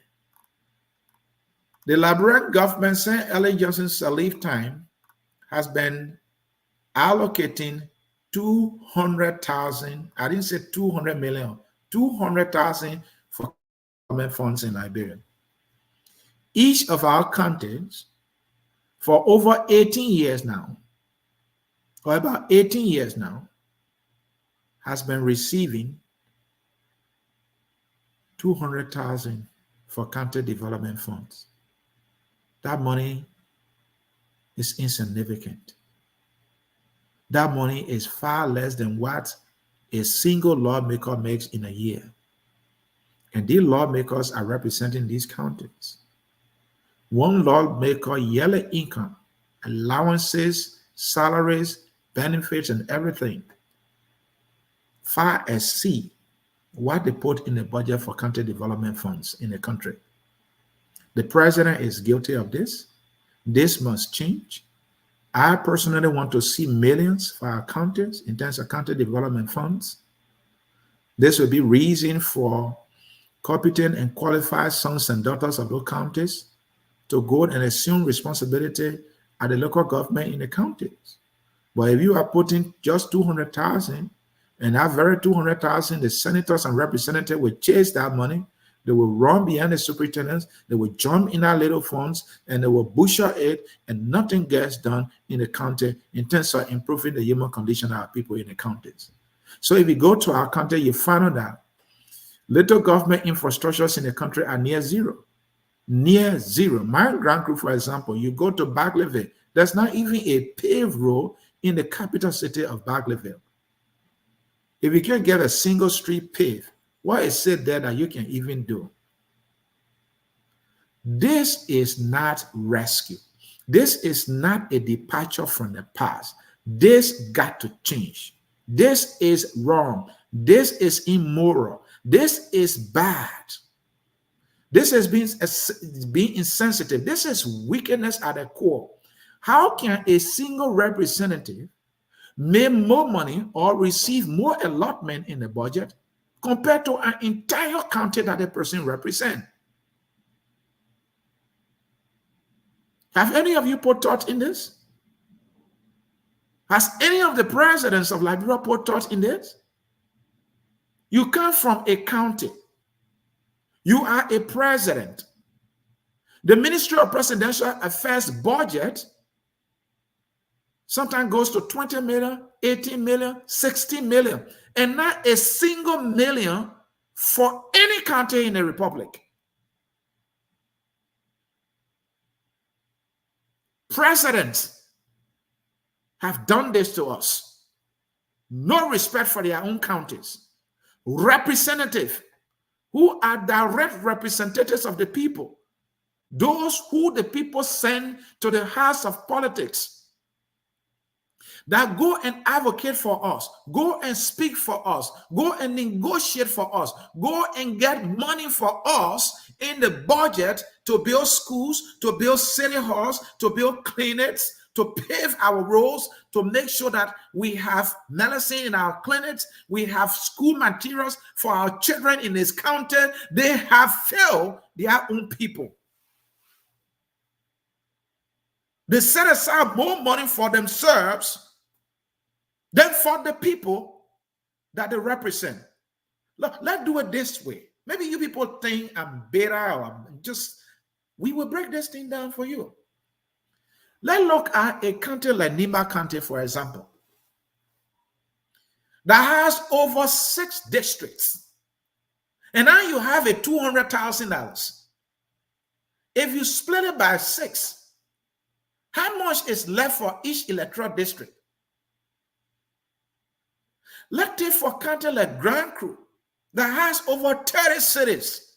The Liberian government since Ellen Johnson Sirleaf time has been allocating 200,000. I didn't say 200 million, 200,000 for government funds in Liberia. Each of our counties for over 18 years now, or about 18 years now, has been receiving 200,000 for county development funds. That money is insignificant. That money is far less than what a single lawmaker makes in a year. And these lawmakers are representing these counties. One lawmaker yearly income, allowances, salaries, benefits, and everything far exceed what they put in the budget for county development funds in the country. The president is guilty of this. This must change. I personally want to see millions for our counties in terms of county development funds. This will be reason for competent and qualified sons and daughters of those counties to go and assume responsibility at the local government in the counties. But if you are putting just 200,000, and that very 200,000, the senators and representatives will chase that money. They will run behind the superintendents. They will jump in our little funds, and they will butcher it, and nothing gets done in the county in terms of improving the human condition of our people in the counties. So if you go to our county, you find out that little government infrastructures in the country are near zero. Near zero. My Grand Crew, for example, you go to Bagleyville, there's not even a paved road in the capital city of Bagleyville. If you can't get a single street paved, what is it there that you can even do? This is not rescue. This is not a departure from the past. This got to change. This is wrong. This is immoral. This is bad. This is being insensitive. This is wickedness at the core. How can a single representative make more money or receive more allotment in the budget compared to an entire county that the person represents? Have any of you put thought in this? Has any of the presidents of Liberia put thought in this? You come from a county. You are a president. The Ministry of Presidential Affairs budget sometimes goes to 20 million, 18 million, 60 million, and not a single million for any county in the republic. Presidents have done this to us. No respect for their own counties. Representatives who are direct representatives of the people, those who the people send to the house of politics, that go and advocate for us, go and speak for us, go and negotiate for us, go and get money for us in the budget to build schools, to build city halls, to build clinics, to pave our roads, to make sure that we have medicine in our clinics, we have school materials for our children in this county. They have failed their own people. They set aside more money for themselves than for the people that they represent. Look, let's do it this way. Maybe you people think I'm bitter or I'm just, we will break this thing down for you. Let's look at a county like Nimba County, for example, that has over 6 districts. And now you have a $200,000. If you split it by 6, how much is left for each electoral district? Let's take for a county like Grand Crew that has over 30 cities,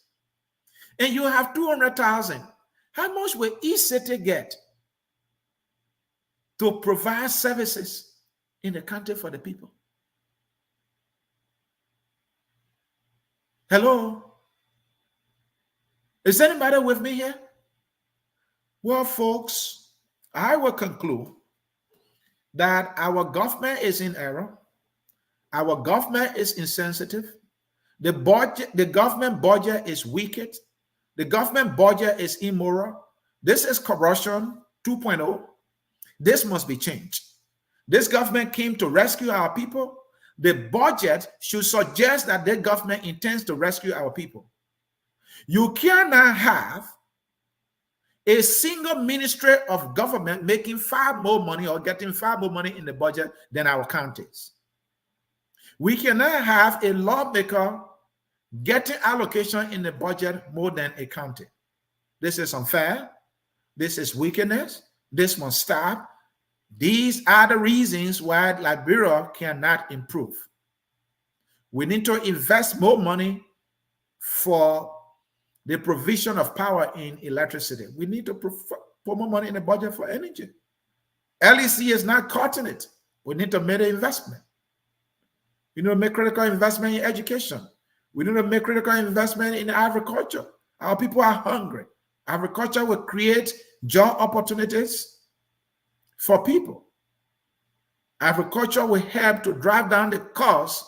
and you have 200,000. How much will each city get to provide services in the country for the people? Hello? Is anybody with me here? Well, folks, I will conclude that our government is in error. Our government is insensitive. The government budget is wicked. The government budget is immoral. This is corruption 2.0. This must be changed. This government came to rescue our people. The budget should suggest that the government intends to rescue our people. You cannot have a single ministry of government making far more money or getting far more money in the budget than our counties. We cannot have a lawmaker getting allocation in the budget more than a county. This is unfair. This is wickedness. This must stop. These are the reasons why Liberia cannot improve. We need to invest more money for the provision of power in electricity. We need to put more money in the budget for energy. LEC is not cutting it. We need to make an investment. We need to make critical investment in education. We need to make critical investment in agriculture. Our people are hungry. Agriculture will create job opportunities for people. Agriculture will help to drive down the cost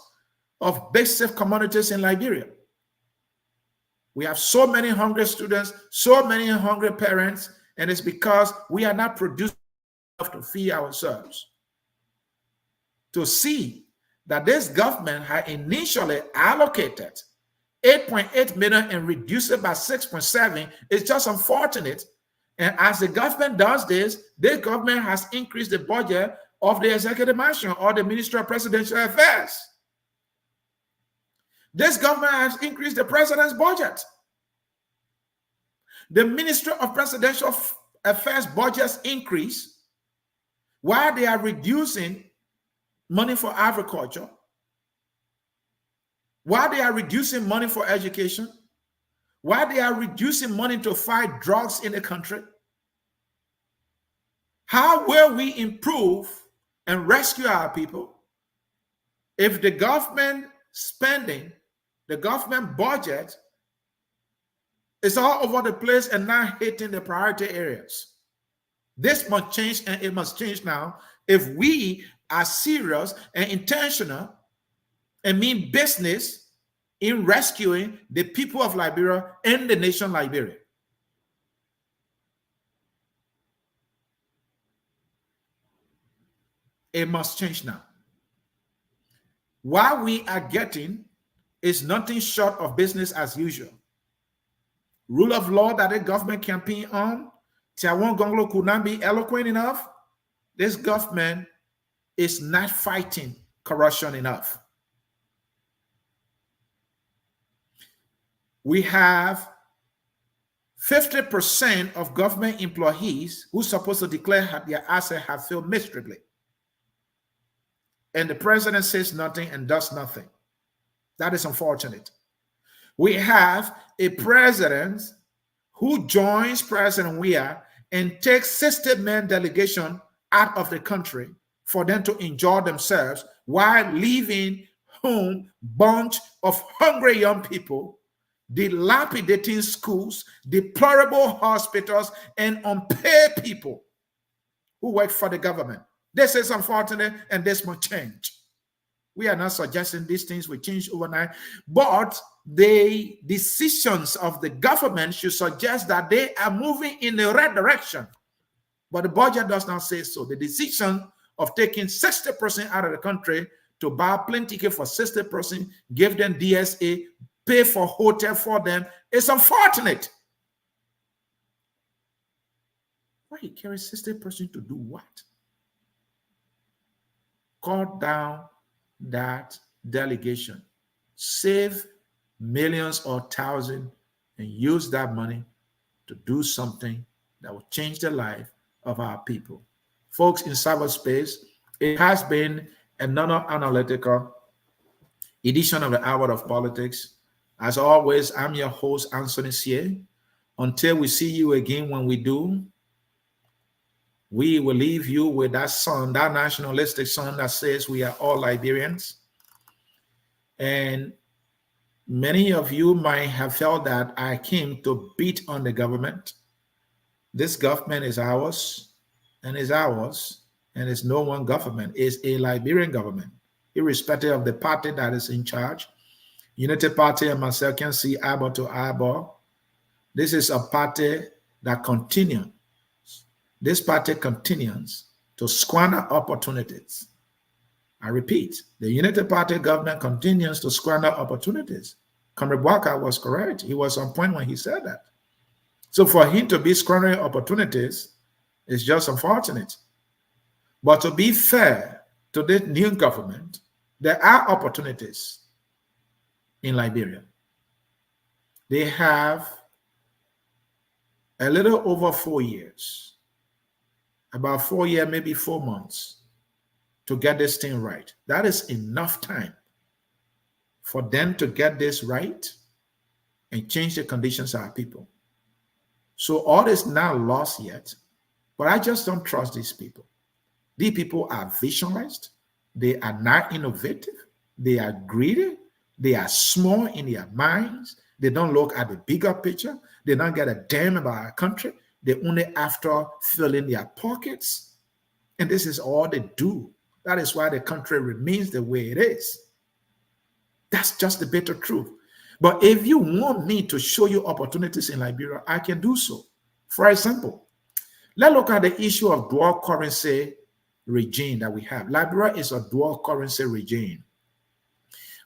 of basic commodities in Liberia. We have so many hungry students, so many hungry parents, and it's because we are not producing enough to feed ourselves. To see that this government had initially allocated 8.8 million and reduced it by 6.7 is just unfortunate. And as the government does this government has increased the budget of the executive mansion or the Ministry of Presidential Affairs. This government has increased the president's budget. The Ministry of Presidential Affairs budgets increase while they are reducing money for agriculture, while they are reducing money for education, while they are reducing money to fight drugs in the country. How will we improve and rescue our people if the government spending, the government budget is all over the place and not hitting the priority areas? This must change, and it must change now if we are serious and intentional and mean business in rescuing the people of Liberia and the nation Liberia. It must change now. What we are getting is nothing short of business as usual. Rule of law that the government campaign on, Tiawan Gonglo could not be eloquent enough. This government is not fighting corruption enough. We have 50% of government employees who are supposed to declare their assets have failed miserably. And the president says nothing and does nothing. That is unfortunate. We have a president who joins President Weah and takes 60-man delegation out of the country for them to enjoy themselves while leaving home bunch of hungry young people, dilapidating schools, deplorable hospitals, and unpaid people who work for the government. This is unfortunate, and this must change. We are not suggesting these things will change overnight, but the decisions of the government should suggest that they are moving in the right direction. But the budget does not say so. The decision of taking 60% out of the country to buy a plane ticket for 60%, give them DSA, pay for hotel for them, is unfortunate. Why you carry 60% to do what? Cut down that delegation, save millions or thousands, and use that money to do something that will change the life of our people. Folks, in cyberspace, it has been another analytical edition of the Hour of Politics. As always, I'm your host, Anthony Sie. Until we see you again, when we do, we will leave you with that song, that nationalistic song that says we are all Liberians. And many of you might have felt that I came to beat on the government. This government is ours, and is ours, and it's no one government. It's a Liberian government, irrespective of the party that is in charge. Unity Party and myself can see eyeball to eyeball. This is a party that continues. This party continues to squander opportunities. I repeat, the Unity Party government continues to squander opportunities. Comrade Waka was correct. He was on point when he said that. So for him to be squandering opportunities is just unfortunate. But to be fair to the new government, there are opportunities in Liberia. They have a little over 4 years, about 4 years, maybe 4 months, to get this thing right. That is enough time for them to get this right and change the conditions of our people. So all is not lost yet, but I just don't trust these people. These people are visionized. They are not innovative. They are greedy. They are small in their minds. They don't look at the bigger picture. They don't get a damn about our country. They only after filling their pockets. And this is all they do. That is why the country remains the way it is. That's just the bitter truth. But if you want me to show you opportunities in Liberia, I can do so. For example, let's look at the issue of dual currency regime that we have. Liberia is a dual currency regime.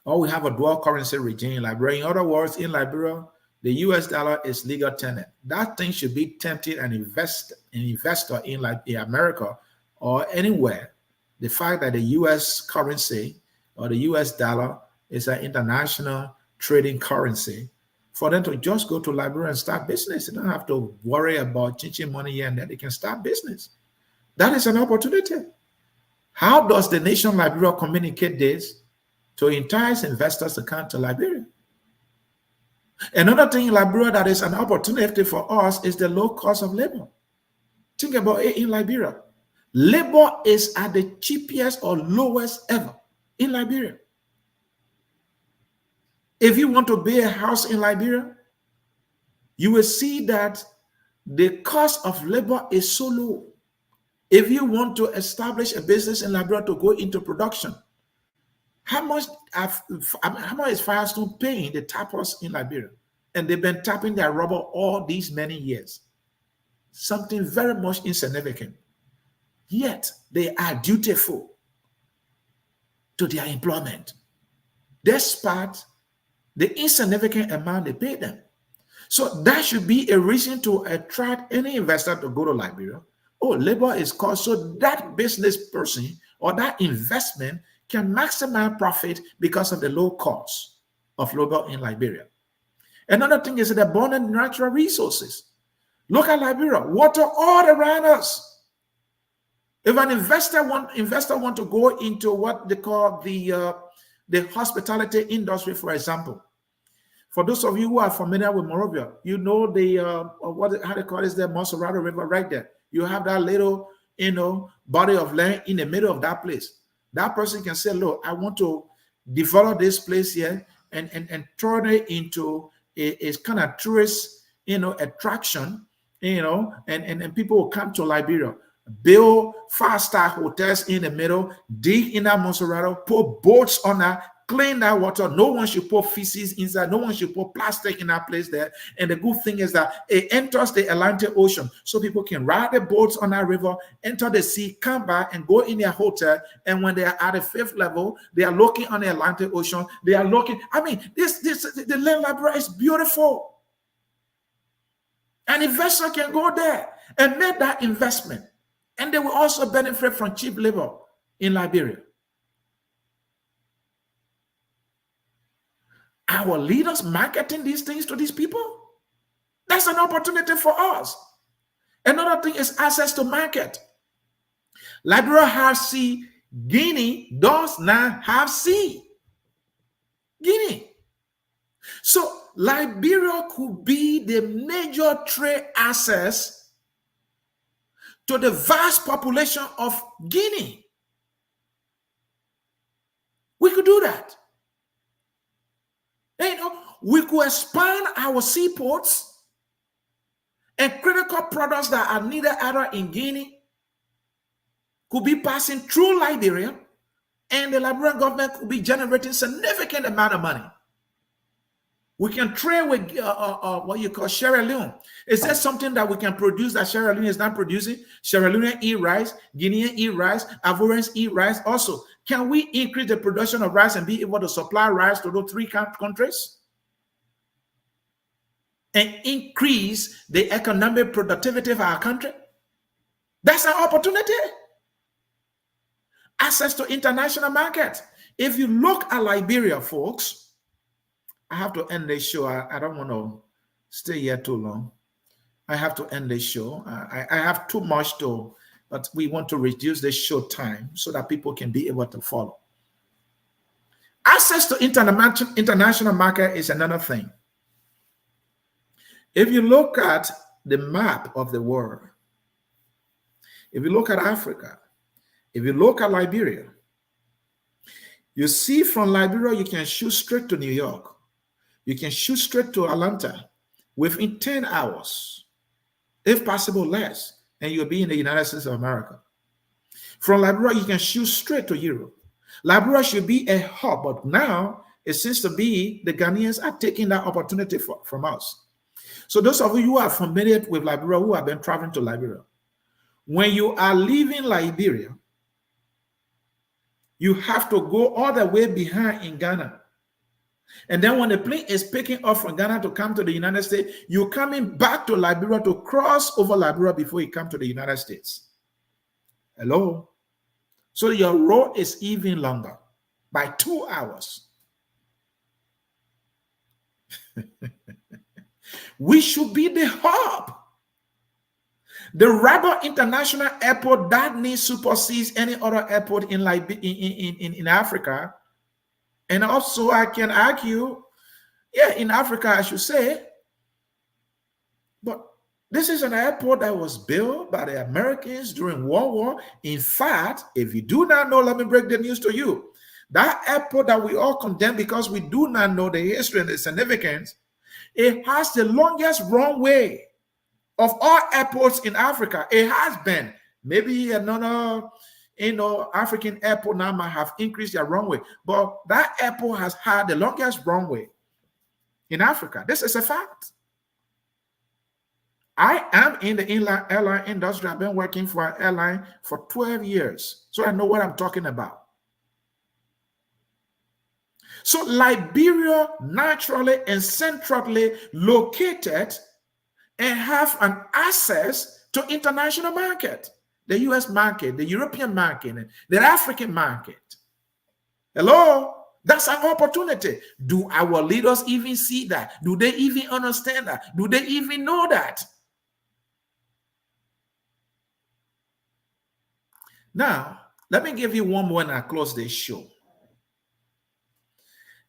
Or we have a dual currency regime in Liberia. In other words, in Liberia, the US dollar is legal tender. That thing should be tempted an investor in like in America or anywhere. The fact that the US currency or the US dollar is an international trading currency, for them to just go to Liberia and start business. They don't have to worry about changing money here and there. They can start business. That is an opportunity. How does the nation Liberia communicate this? To entice investors to come to Liberia. Another thing in Liberia that is an opportunity for us is the low cost of labor. Think about it in Liberia. Labor is at the cheapest or lowest ever in Liberia. If you want to buy a house in Liberia, you will see that the cost of labor is so low. If you want to establish a business in Liberia to go into production, how much is Firestone paying the tappers in Liberia? And they've been tapping their rubber all these many years. Something very much insignificant. Yet they are dutiful to their employment, despite the insignificant amount they pay them. So that should be a reason to attract any investor to go to Liberia. Oh, labor is cost, so that business person or that investment can maximize profit because of the low cost of labor in Liberia. Another thing is the abundant natural resources. Look at Liberia, water all around us. If an investor want to go into what they call the hospitality industry, for example, for those of you who are familiar with Monrovia, you know the how they call it, the Monserrado River right there. You have that little, body of land in the middle of that place. That person can say, look, I want to develop this place here and turn it into a kind of tourist, attraction, and people will come to Liberia, build 5-star hotels in the middle, dig in that Monserrado, put boats on that, clean that water. No one should put feces inside. No one should put plastic in that place there. And the good thing is that it enters the Atlantic Ocean. So people can ride the boats on that river, enter the sea, come back and go in their hotel. And when they are at the 5th level, they are looking on the Atlantic Ocean. They are looking. I mean, the land library is beautiful. An investor can go there and make that investment. And they will also benefit from cheap labor in Liberia. Our leaders marketing these things to these people, that's an opportunity for us. Another thing is access to market. Liberia has sea. Guinea does not have sea. Guinea. So Liberia could be the major trade access to the vast population of Guinea. We could do that. We could expand our seaports and critical products that are needed either in Guinea could be passing through Liberia, and the Liberian government could be generating significant amount of money. We can trade with what you call Sierra Leone. Is there something that we can produce that Sierra Leone is not producing? Sierra Leone eat rice, Guinean eat rice, Ivorians eat rice also. Can we increase the production of rice and be able to supply rice to those 3 countries? And increase the economic productivity of our country? That's an opportunity. Access to international market. If you look at Liberia, folks, I have to end this show. I don't want to stay here too long. I have to end this show. I have too much to, but we want to reduce the show time so that people can be able to follow. Access to international market is another thing. If you look at the map of the world, if you look at Africa, if you look at Liberia, You see, from Liberia, you can shoot straight to New York. You can shoot straight to Atlanta within 10 hours, if possible less, and you'll be in the United States of America. From Liberia, you can shoot straight to Europe. Liberia should be a hub, but now it seems to be the Ghanaians are taking that opportunity from us. So those of you who are familiar with Liberia, who have been traveling to Liberia, when you are leaving Liberia, you have to go all the way behind in Ghana. And then when the plane is picking up from Ghana to come to the United States, you're coming back to Liberia to cross over Liberia before you come to the United States. Hello? So your road is even longer by 2 hours. We should be the hub. The Rabat International Airport that needs supersedes any other airport in Africa. And also I can argue, yeah, in Africa, I should say, but this is an airport that was built by the Americans during World War. In fact, if you do not know, let me break the news to you. That airport that we all condemn because we do not know the history and the significance, it has the longest runway of all airports in Africa. It has been. Maybe another, African airport now might have increased their runway, but that airport has had the longest runway in Africa. This is a fact. I am in the airline industry. I've been working for an airline for 12 years, so I know what I'm talking about. So Liberia naturally and centrally located and have an access to international market, the US market, the European market, the African market. Hello? That's an opportunity. Do our leaders even see that? Do they even understand that? Do they even know that? Now, let me give you one more and I close this show.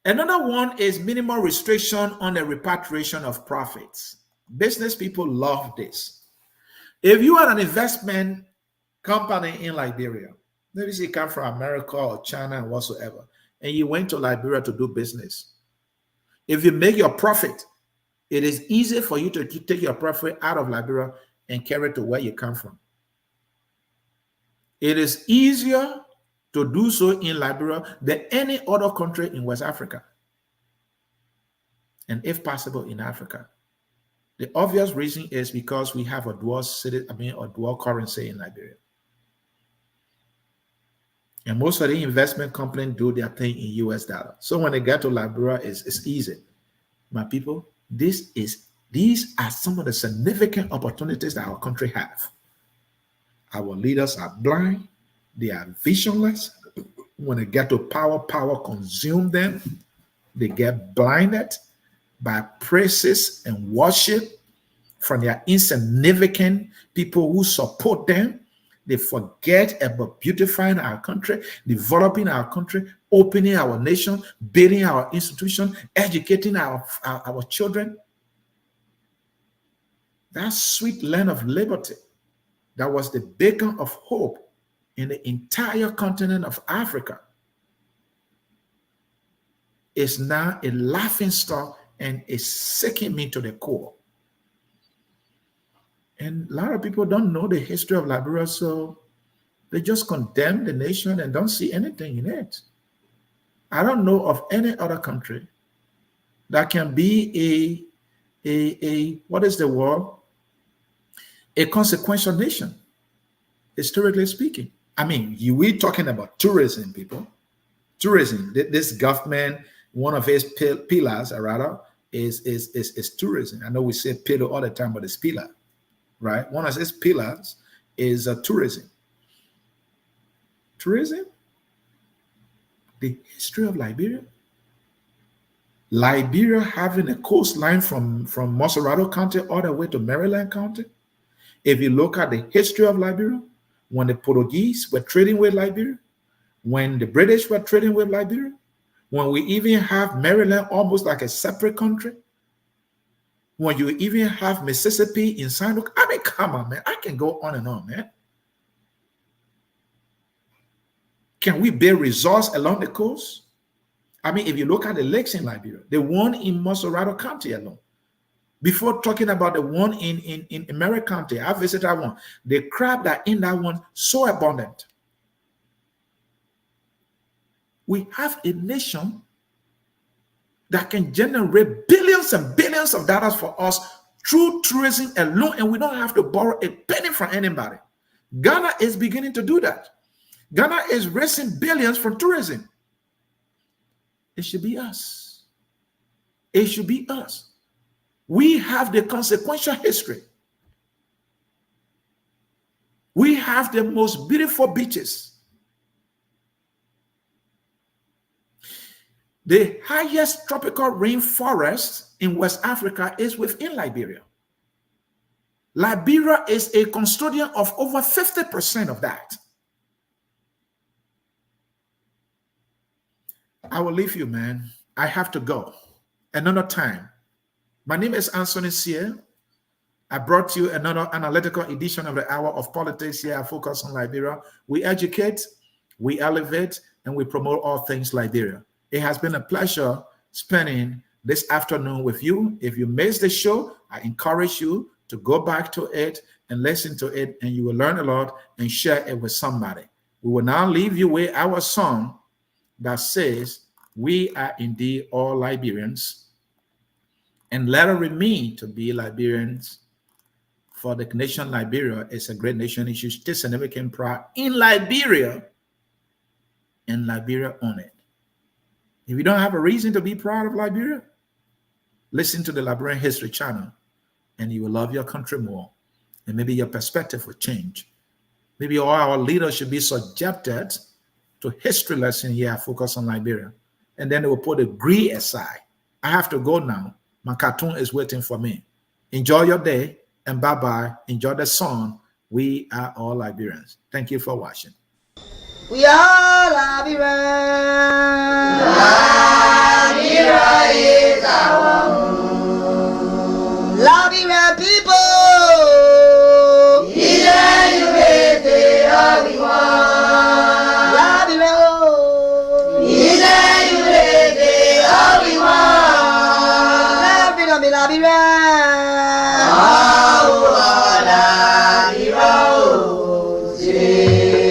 Another one is minimal restriction on the repatriation of profits. Business people love this. If you are an investment company in Liberia, maybe you come from America or China and whatsoever, and you went to Liberia to do business, if you make your profit, it is easy for you to take your profit out of Liberia and carry it to where you come from. It is easier to do so in Liberia than any other country in West Africa, and if possible in Africa. The obvious reason is because we have a dual currency in Liberia. And most of the investment companies do their thing in US dollar. So when they get to Liberia, it's easy. My people, these are some of the significant opportunities that our country have. Our leaders are blind. They are visionless. When they get to power consumes them. They get blinded by praises and worship from their insignificant people who support them. They forget about beautifying our country, developing our country, opening our nation, building our institution, educating our children. That sweet land of liberty that was the beacon of hope in the entire continent of Africa is now a laughingstock and is sinking me to the core. And a lot of people don't know the history of Liberia, so they just condemn the nation and don't see anything in it. I don't know of any other country that can be what is the word? A consequential nation, historically speaking. I mean, we're talking about tourism, people. Tourism. This government, one of its pillars, is tourism. I know we say pillar all the time, but it's pillar, right? One of its pillars is tourism. Tourism? The history of Liberia? Liberia having a coastline from Montserrat County all the way to Maryland County. If you look at the history of Liberia, when the Portuguese were trading with Liberia, when the British were trading with Liberia, when we even have Maryland almost like a separate country, when you even have Mississippi inside, I mean, come on, man. I can go on and on, man. Can we build resorts along the coast? I mean, if you look at the lakes in Liberia, the one in Mosorado County alone, before talking about the one in Emery County, I visited that one. The crab that in that one, so abundant. We have a nation that can generate billions and billions of dollars for us through tourism alone, and we don't have to borrow a penny from anybody. Ghana is beginning to do that. Ghana is raising billions from tourism. It should be us. It should be us. We have the consequential history. We have the most beautiful beaches. The highest tropical rainforest in West Africa is within Liberia. Liberia is a custodian of over 50% of that. I will leave you, man. I have to go. Another time. My name is Anthony Sear. I brought you another analytical edition of the Hour of Politics here at Focus on Liberia. We educate, we elevate, and we promote all things Liberia. It has been a pleasure spending this afternoon with you. If you missed the show, I encourage you to go back to it and listen to it, and you will learn a lot and share it with somebody. We will now leave you with our song that says, "We are indeed all Liberians, and let us remain to be Liberians, for the nation Liberia is a great nation. It should take significant pride in Liberia, and Liberia on it." If you don't have a reason to be proud of Liberia, listen to the Liberian History Channel, and you will love your country more, and maybe your perspective will change. Maybe all our leaders should be subjected to history lesson here at Focus on Liberia, and then they will put the greed aside. I have to go now. My cartoon is waiting for me. Enjoy your day, and bye-bye. Enjoy the song, "We Are All Liberians." Thank you for watching. We are Liberians. Liberia is our home. Liberian people. Liberia.